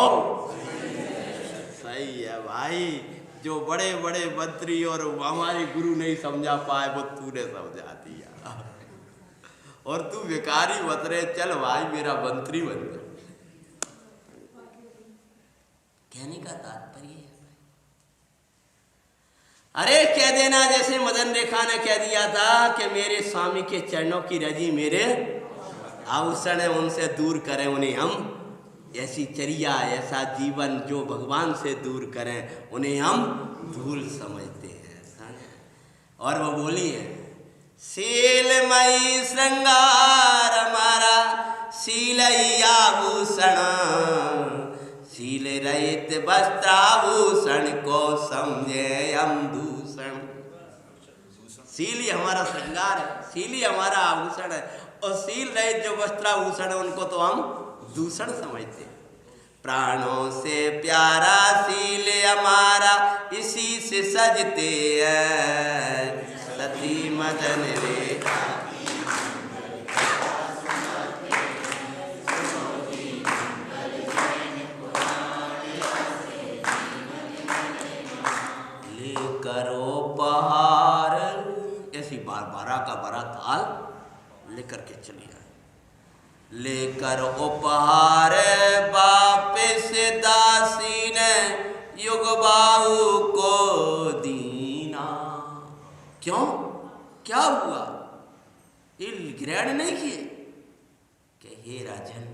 सही है भाई, जो बड़े बड़े मंत्री और हमारे गुरु नहीं समझा पाए वो तूने समझा दिया, और तू भिखारी मत रहे, चल भाई मेरा मंत्री बन जा। कहने का तात्पर्य है, अरे कह देना जैसे मदन रेखा ने कह दिया था कि मेरे स्वामी के चरणों की रजी मेरे आभूषण है, उनसे दूर करें उन्हें हम, ऐसी चर्या, ऐसा जीवन जो भगवान से दूर करें उन्हें हम धूल समझते हैं। और वो बोली है, शीलमयी श्रृंगार हमारा, शीलई आभूषण, शील रहित वस्त्राभूषण को समझे हम दूषण। शील ही हमारा श्रृंगार है, शील ही हमारा आभूषण है, और शील रहित जो वस्त्राभूषण है उनको तो हम दूषण समझते हैं। प्राणों से प्यारा शील हमारा, इसी से सजते हैं, सती मदन रेखा ले करो पहाड़, ऐसी बारह का बड़ा थाल लेकर के चली आए, लेकर उपहार वापिस दासी ने युग बाहु को दीना। क्यों, क्या हुआ? ये ग्रहण नहीं किए कि हे राजन,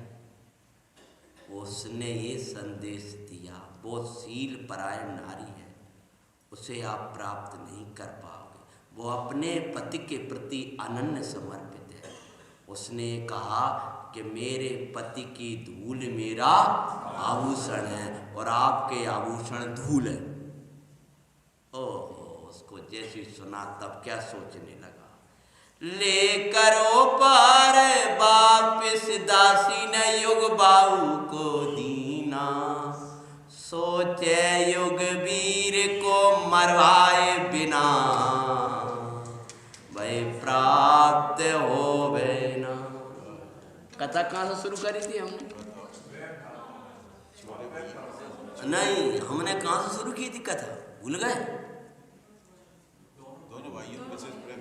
उसने ये संदेश दिया, वो शील परायण नारी है, उसे आप प्राप्त नहीं कर पाओगे, वो अपने पति के प्रति अनन्य समर्पित है। उसने कहा कि मेरे पति की धूल मेरा आभूषण है और आपके आभूषण धूल है। ओह, उसको जैसी सुना तब क्या सोचने लगा, लेकर पार वापिस दासी ने युग बाहु को दीना। सोचे युग वीर को मरवाए बिना, भाई प्राप्त हो ना। कथा कहाँ से शुरू करी थी हमने? नहीं, हमने कहाँ से शुरू की थी कथा, भूल गए?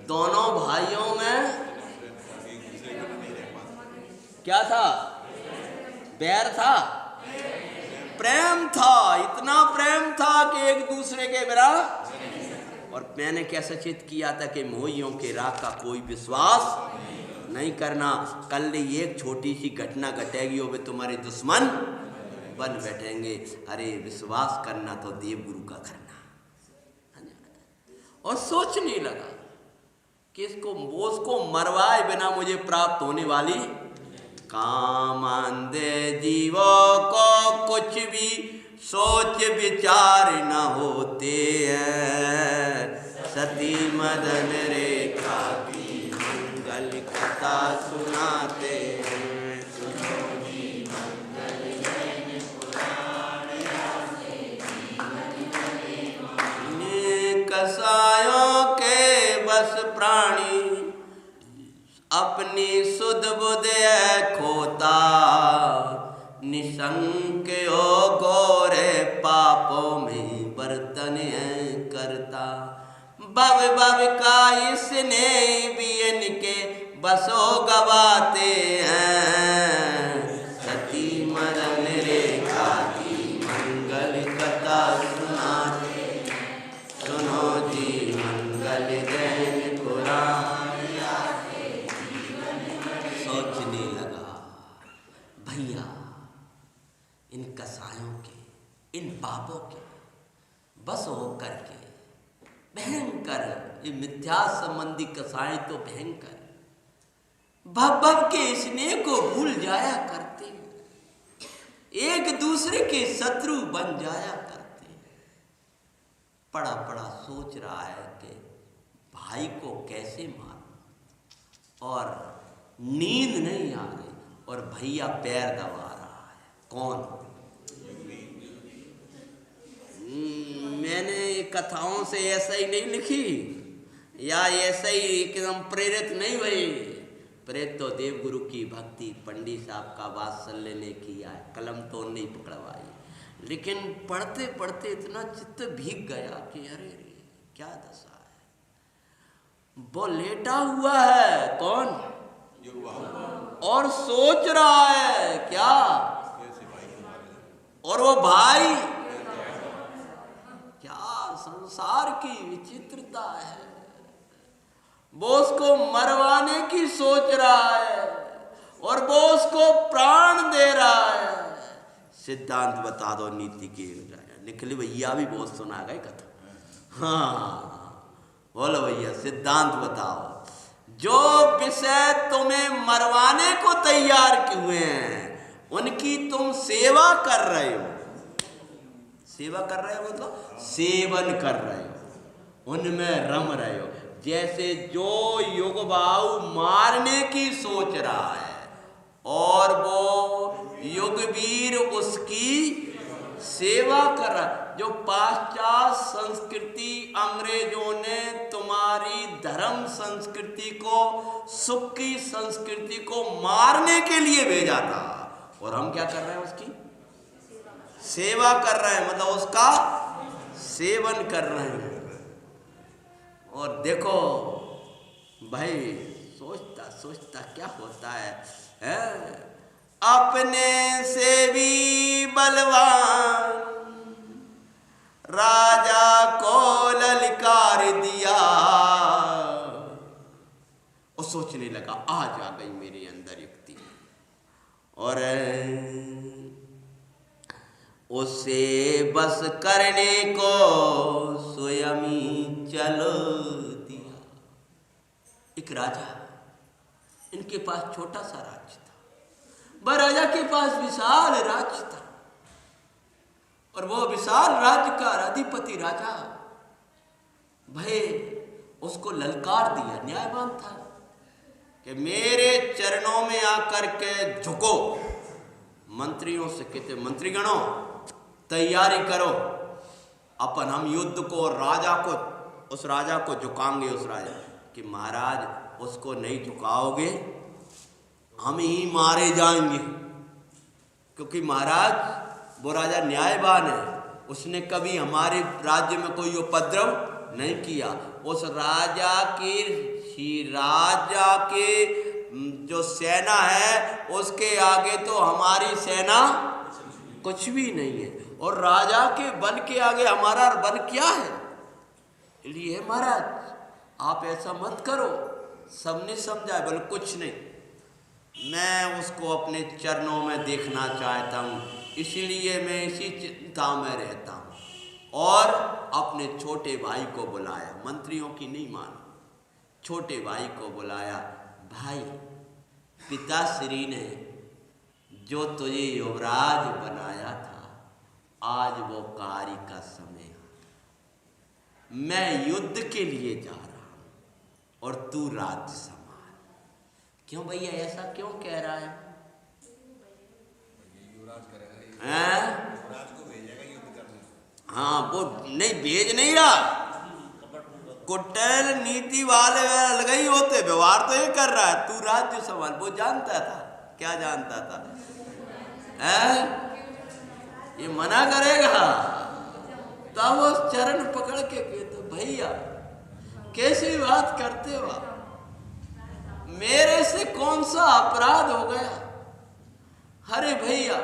दोनों भाइयों में क्या था? बैर था, प्रेम था। इतना प्रेम था कि एक दूसरे के बिना। और मैंने क्या सचेत किया था कि मोहियों के राग का कोई विश्वास नहीं करना। कल एक छोटी सी घटना घटेगी और वे तुम्हारे दुश्मन बन बैठेंगे। अरे विश्वास करना तो देव गुरु का करना। और सोचने लगा कि उसको मरवाए बिना मुझे प्राप्त होने वाली काम अंधे जीवों को कुछ भी सोच विचार न होते हैं। सती मदन रेखा की मंगल कथा सुनाते हैं। कसायों के बस प्राणी अपनी सुध बुध खोता। निशंक हो गोरे पापों में बर्तन करता। बब बब का इसने भी इनके बसो गवाते हैं। सती मरण रेखा की मंगल कथा सुनाते। सुनो जी मंगल जैन कुरान। सोचने लगा भैया इन कसायों के, इन पापों के बस होकर के भयंकर ये मिथ्या संबंधी कसाई तो भयंकर भव भव के स्नेह को भूल जाया करते हैं। एक दूसरे के शत्रु बन जाया करते हैं। पड़ा पड़ा सोच रहा है कि भाई को कैसे मारूं और नींद नहीं आ रही और भैया पैर दबा रहा है। कौन? मैंने कथाओं से ऐसा ही नहीं लिखी या ऐसा ही एकदम प्रेरित नहीं हुई। प्रेरित तो देव गुरु की भक्ति पंडित साहब का वात्सल्य ने किया है। कलम तो नहीं पकड़वाई, लेकिन पढ़ते पढ़ते इतना चित्त भीग गया कि अरे क्या दशा है। वो लेटा हुआ है कौन और सोच रहा है क्या, और वो भाई क्या संसार की विचित्रता है। वो उसको मरवाने की सोच रहा है और वो उसको प्राण दे रहा है। सिद्धांत बता दो नीति की। निखिल भैया भी बहुत सुना गए कथा। हाँ बोलो भैया सिद्धांत बताओ। जो विषय तुम्हें मरवाने को तैयार हुए हैं उनकी तुम सेवा कर रहे हो। सेवा कर रहे हो मतलब सेवन कर रहे हो, उनमें रम रहे हो। जैसे जो युग बाहु मारने की सोच रहा है और वो युगवीर उसकी सेवा कर रहा है। जो पाश्चात्य संस्कृति अंग्रेजों ने तुम्हारी धर्म संस्कृति को, सुख की संस्कृति को मारने के लिए भेजा था, और हम क्या कर रहे हैं? उसकी सेवा कर रहे हैं, मतलब उसका सेवन कर रहे हैं। और देखो भाई सोचता सोचता क्या होता है? अपने से भी बलवान राजा को ललकार दिया। और सोचने लगा आज आ गई मेरे अंदर युक्ति, और उसे बस करने को स्वयं ही चलो दिया। एक राजा, इनके पास छोटा सा राज्य था, वह राजा के पास विशाल राज्य था, और वो विशाल राज्य का अधिपति राजा भय उसको ललकार दिया। न्यायवान था, कि मेरे चरणों में आकर के झुको। मंत्रियों से कहते, मंत्रीगणों तैयारी करो, अपन हम युद्ध को, राजा को, उस राजा को झुकाएंगे। उस राजा कि महाराज उसको नहीं झुकाओगे हम ही मारे जाएंगे, क्योंकि महाराज वो राजा न्यायवान है, उसने कभी हमारे राज्य में कोई उपद्रव नहीं किया। उस राजा के जो सेना है उसके आगे तो हमारी सेना कुछ भी नहीं है, और राजा के बल के आगे हमारा बल क्या है। इसलिए महाराज आप ऐसा मत करो। सबने समझा, बोले कुछ नहीं, मैं उसको अपने चरणों में देखना चाहता हूँ, इसलिए मैं इसी चिंता में रहता हूँ। और अपने छोटे भाई को बुलाया, मंत्रियों की नहीं मानी, छोटे भाई को बुलाया। भाई, पिताश्री ने जो तुझे युवराज बनाया था, आज वो कार्य का समय है। मैं युद्ध के लिए जा रहा हूँ और तू राज्य संभाल। क्यों भैया, ऐसा क्यों कह रहा है? युवराज को भेजेगा युद्ध करने। हाँ, वो नहीं भेज नहीं रहा, कुटिल नीति वाले अलग ही होते, व्यवहार तो ये कर रहा है, तू राज्य संभाल। वो जानता था, क्या जानता था? ये मना करेगा, तब वो चरण पकड़ के कहते, भैया कैसी बात करते हो आप, मेरे से कौन सा अपराध हो गया? अरे भैया,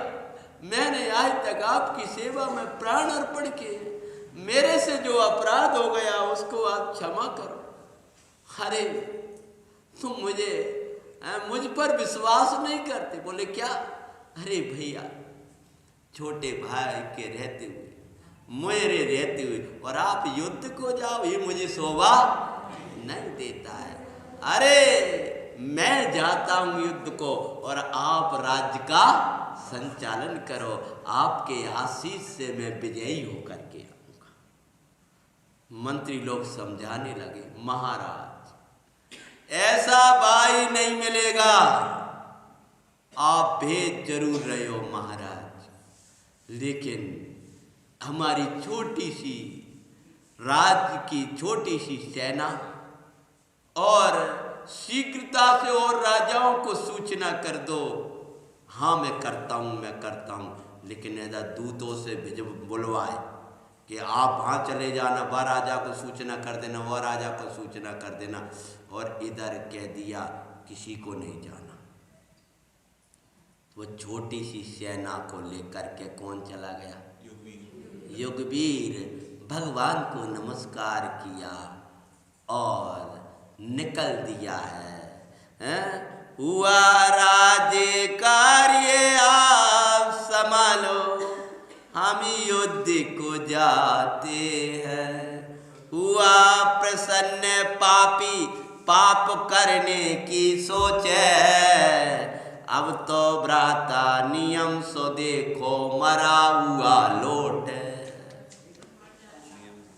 मैंने आज तक आपकी सेवा में प्राण अर्पण किए, मेरे से जो अपराध हो गया उसको आप क्षमा करो। अरे तुम मुझ पर विश्वास नहीं करते। बोले क्या? अरे भैया, छोटे भाई के रहते हुए, मेरे रहते हुए, और आप युद्ध को जाओ, ये मुझे शोभा नहीं देता है। अरे मैं जाता हूँ युद्ध को और आप राज्य का संचालन करो, आपके आशीष से मैं विजयी होकर के आऊंगा। मंत्री लोग समझाने लगे, महाराज ऐसा भाई नहीं मिलेगा, आप भेज जरूर रहे हो महाराज, लेकिन हमारी छोटी सी राज्य की छोटी सी सेना, और शीघ्रता से और राजाओं को सूचना कर दो। हाँ मैं करता हूँ, लेकिन ऐसा दूतों से बुलवाए कि आप वहाँ चले जाना, वह राजा को सूचना कर देना, वह राजा को सूचना कर देना, और इधर कह दिया किसी को नहीं जाना। वो छोटी सी सेना को लेकर के कौन चला गया? युगवीर भगवान को नमस्कार किया और निकल दिया है। हुआ राज्य कार्य आप संभालो, हम युद्ध को जाते हैं। हुआ प्रसन्न पापी पाप करने की सोचे, अब तो भ्राता नियम सो देखो मरा हुआ लौट।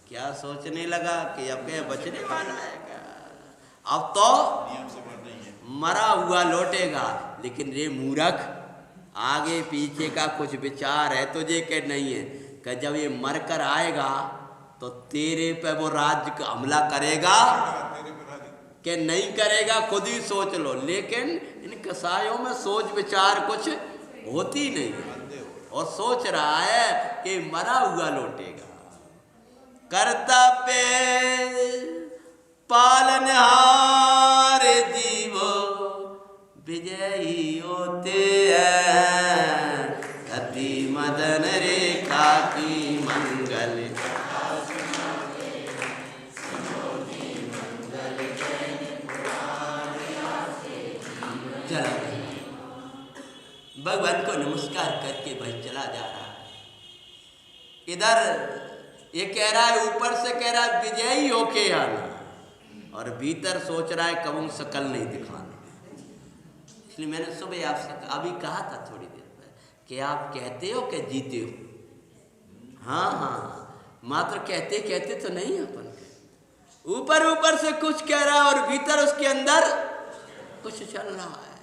क्या सोचने लगा कि अब क्या बचने वाला है? अब तो मरा हुआ लौटेगा। लेकिन रे मूर्ख, आगे पीछे का कुछ विचार है तुझे कि नहीं है? कि जब ये मर कर आएगा तो तेरे पे वो राज्य का हमला करेगा कि नहीं करेगा, खुद ही सोच लो। लेकिन इन कसायों में सोच विचार कुछ होती नहीं है, और सोच रहा है कि मरा हुआ लौटेगा। कर्तव्य पालनहार जीव विजयी होते हैं, अति मदन रेखा की मंगल। चला भगवान को नमस्कार करके भाई चला जा रहा है। इधर ये कह रहा है, ऊपर से कह रहा है विजयी होके आना, और भीतर सोच रहा है कबूं शकल नहीं दिखाना। इसलिए मैंने सुबह आपसे अभी कहा था थोड़ी देर पहले कि आप कहते हो कि जीते हो। हाँ, मात्र कहते कहते तो नहीं अपन, ऊपर ऊपर से कुछ कह रहा है और भीतर उसके अंदर कुछ चल रहा है।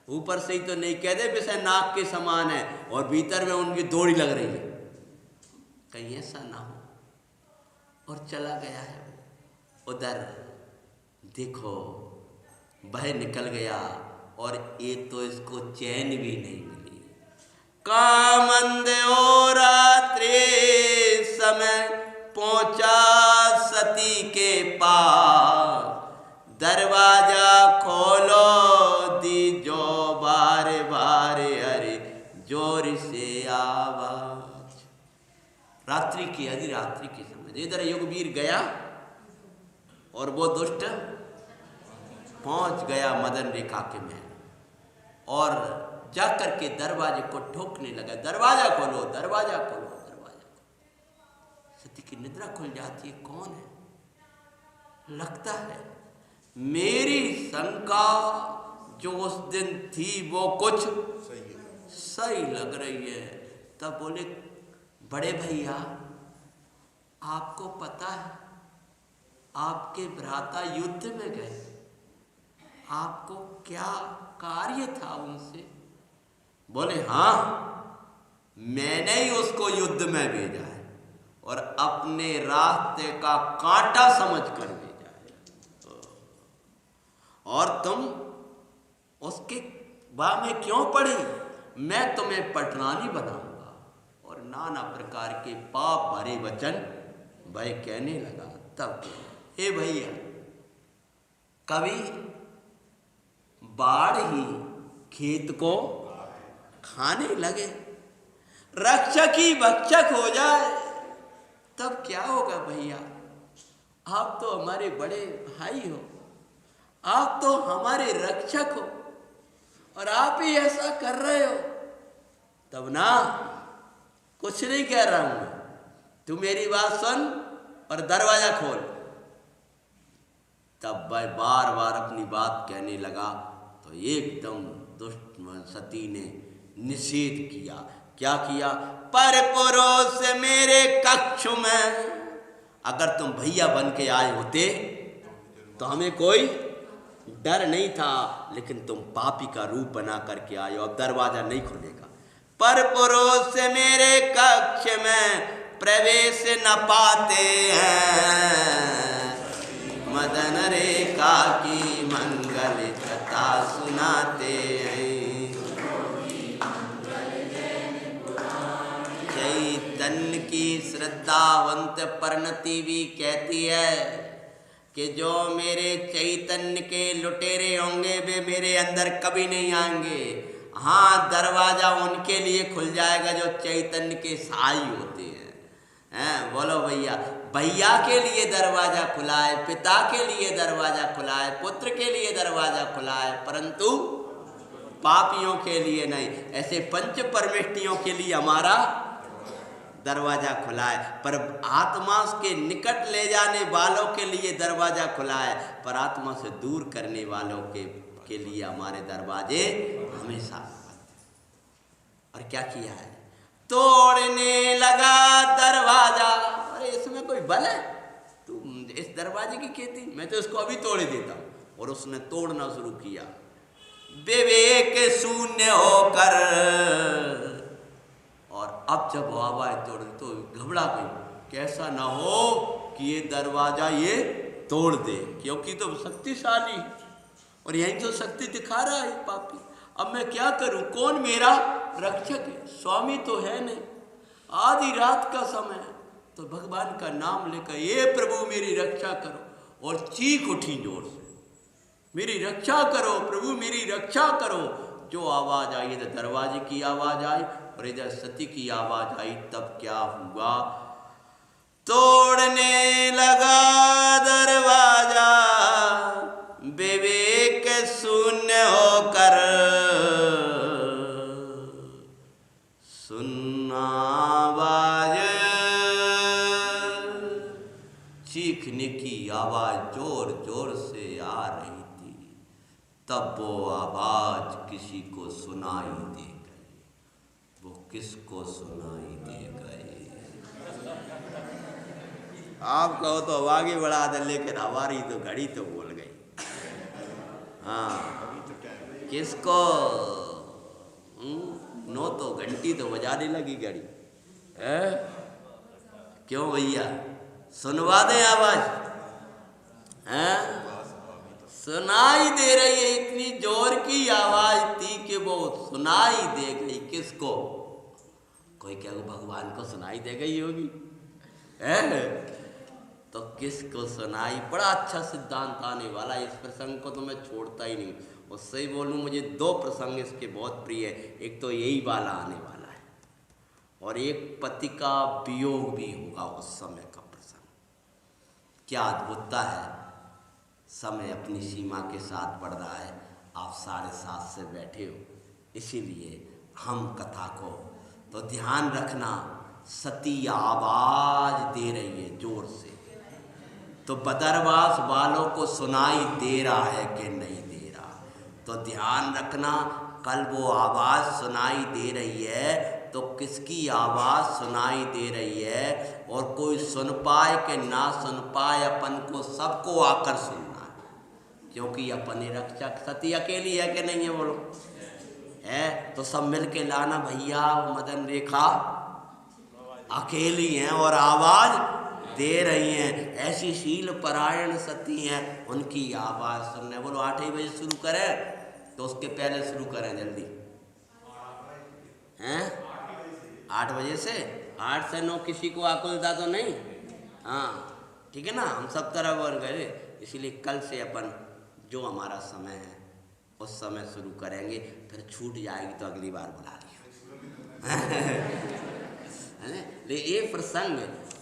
ऊपर से ही तो नहीं कह दे विषय नाक के समान है और भीतर में उनकी दौड़ी लग रही है, कहीं ऐसा ना हो। और चला गया है उधर, देखो वह निकल गया और ये तो इसको चैन भी नहीं मिली। कामंद ओ रात्रि समय पहुंचा सती के पास, दरवाजा खोलो दीजो बारे बारे अरे जोर से आवाज। रात्रि की आधी रात्रि के समय इधर युगवीर गया और वो दुष्ट पहुंच गया मदन रेखा के महल और जाकर के दरवाजे को ठोकने लगा, दरवाजा खोलो दरवाजा खोलो दरवाजा खोलो। सती की निद्रा खुल जाती है, कौन है? लगता है मेरी शंका जो उस दिन थी वो कुछ सही लग रही है। तब बोले बड़े भैया आपको पता है आपके भ्राता युद्ध में गए, आपको क्या कार्य था उनसे? बोले हाँ मैंने ही उसको युद्ध में भेजा है और अपने रास्ते का कांटा समझ कर भेजा है, और तुम उसके बाह में क्यों पड़ी? मैं तुम्हें पटरानी बनाऊंगा। और नाना प्रकार के पाप भरे वचन भाई कहने लगा। तब हे भैया कभी बाढ़ ही खेत को खाने लगे, रक्षक ही भक्षक हो जाए तब क्या होगा भैया? आप तो हमारे बड़े भाई हो, आप तो हमारे रक्षक हो और आप ही ऐसा कर रहे हो। तब ना कुछ नहीं कह रहा हूं मैं, तू मेरी बात सुन और दरवाजा खोल। तब वह बार बार अपनी बात कहने लगा तो एकदम दुष्ट सती ने निषेध किया। क्या किया? पर पुरुष मेरे कक्ष में, अगर तुम भैया बन के आए होते तो हमें कोई डर नहीं था, लेकिन तुम पापी का रूप बना करके आए हो, अब दरवाजा नहीं खुलेगा। पर पुरुष मेरे कक्ष में प्रवेश न पाते हैं, मदन रेखा की मंगल कथा सुनाते हैं। चैतन्य की श्रद्धावंत परिणति भी कहती है कि जो मेरे चैतन्य के लुटेरे होंगे वे मेरे अंदर कभी नहीं आएंगे। हाँ दरवाजा उनके लिए खुल जाएगा जो चैतन्य के साई होते हैं। बोलो भैया, भैया के लिए दरवाजा खुला है, पिता के लिए दरवाजा खुला है, पुत्र के लिए दरवाजा खुला है, परंतु पापियों के लिए नहीं। ऐसे पंच परमेष्टियों के लिए हमारा दरवाजा खुला है, पर आत्मा के निकट ले जाने वालों के लिए दरवाजा खुला है, पर आत्मा से दूर करने वालों के लिए हमारे दरवाजे हमेशा। और क्या किया है? तोड़ने लगा दरवाजा। अरे इसमें कोई बल है? तुम इस दरवाजे की खेती, मैं तो इसको अभी तोड़ देता हूं। और उसने तोड़ना शुरू किया, विवेक शून्य होकर। और अब जब वो आवाज तोड़ तो घबरा गई, कैसा ना हो कि ये दरवाजा ये तोड़ दे, क्योंकि तो शक्तिशाली और यही तो शक्ति दिखा रहा है पापी। अब मैं क्या करूं? कौन मेरा रक्षक है? स्वामी तो है नहीं। आधी रात का समय है तो भगवान का नाम लेकर ये प्रभु मेरी रक्षा करो, और चीख उठी जोर से, मेरी रक्षा करो प्रभु मेरी रक्षा करो। जो आवाज आई इधर दरवाजे की आवाज आई और इधर सती की आवाज आई। तब क्या हुआ? तोड़ने लगा दरवाजा विवेक शून्य होकर, सुनना आवाज, चीखने की आवाज जोर जोर से आ रही थी। तब वो आवाज किसी को सुनाई दे गई। वो किसको सुनाई दे गई? आप कहो तो आगे बढ़ा दे, लेकिन हमारी तो घड़ी तो बोल गई। हाँ किसको? नो तो घंटी तो बजाने लगी गाड़ी है। क्यों भैया, सुनवा दें आवाज? हैं? सुनाई दे रही है, इतनी जोर की आवाज थी कि वो सुनाई दे गई। किसको? कोई क्या भगवान को सुनाई दे गई होगी है? तो किसको सुनाई? बड़ा अच्छा सिद्धांत आने वाला है। इस प्रसंग को तो मैं छोड़ता ही नहीं। उससे ही बोलूँ, मुझे दो प्रसंग इसके बहुत प्रिय है। एक तो यही वाला आने वाला है, और एक पति का वियोग भी होगा उस समय का प्रसंग। क्या अद्भुतता है! समय अपनी सीमा के साथ बढ़ रहा है। आप 7:30 से बैठे हो, इसीलिए हम कथा को तो ध्यान रखना। सती आवाज दे रही है जोर से, तो बदरवास वालों को सुनाई दे रहा है कि नहीं दे रहा? तो ध्यान रखना, कल वो आवाज़ सुनाई दे रही है तो किसकी आवाज़ सुनाई दे रही है, और कोई सुन पाए कि ना सुन पाए, अपन को सबको आकर सुनना है। क्योंकि अपने रक्षक सती अकेली है कि नहीं है? बोलो है तो सब मिल के लाना भैया। मदन रेखा अकेली हैं और आवाज़ दे रही हैं। ऐसी शील परायण सती हैं, उनकी आवाज़ सुनने। बोलो 8 ही बजे शुरू करें तो उसके पहले शुरू करें जल्दी, हैं? 8 बजे से 8 से 9 किसी को आकुलता तो नहीं? हाँ ठीक है ना, हम सब तरफ और गए। इसीलिए कल से अपन जो हमारा समय है उस समय शुरू करेंगे। फिर छूट जाएगी तो अगली बार बुला लियो। ये प्रसंग।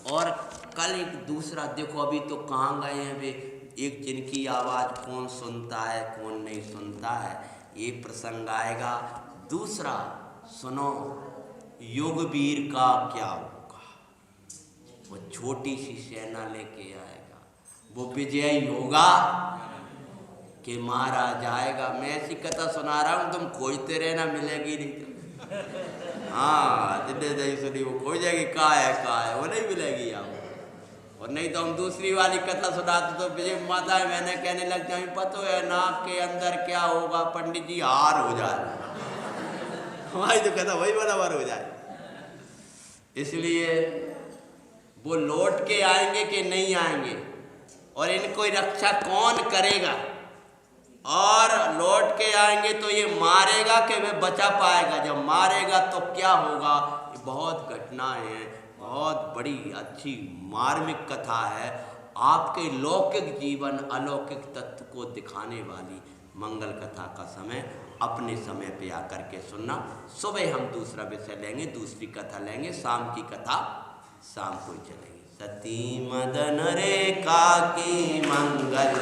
और कल एक दूसरा देखो, अभी तो कहाँ गए हैं वे, एक जिनकी आवाज़ कौन सुनता है कौन नहीं सुनता है, ये प्रसंग आएगा। दूसरा सुनो, युगवीर का क्या होगा? वो छोटी सी सेना लेके आएगा, वो विजयी होगा कि मारा जाएगा। मैं ऐसी कथा सुना रहा हूँ, तुम खोजते रहना, मिलेगी नहीं। हाँ जितने दही सुनी वो खोज जाएगी, कहाँ है वो नहीं मिलेगी आपको। और नहीं तो हम दूसरी वाली कथा सुनाते तो विजय माता है, मैंने कहने लग जाए पता है नाक के अंदर क्या होगा, पंडित जी हार हो जाए। हमारी तो कथा वही बराबर हो जाए। इसलिए वो लौट के आएंगे कि नहीं आएंगे, और इनको रक्षा कौन करेगा? और लौट के आएंगे तो ये मारेगा कि वे बचा पाएगा? जब मारेगा तो क्या होगा? ये बहुत घटनाएं हैं, बहुत बड़ी अच्छी मार्मिक कथा है। आपके लौकिक जीवन अलौकिक तत्व को दिखाने वाली मंगल कथा का समय अपने समय पे आकर के सुनना। सुबह हम दूसरा विषय लेंगे, दूसरी कथा लेंगे, शाम की कथा शाम को ही चलेगी। सती मदन रेखा की मंगल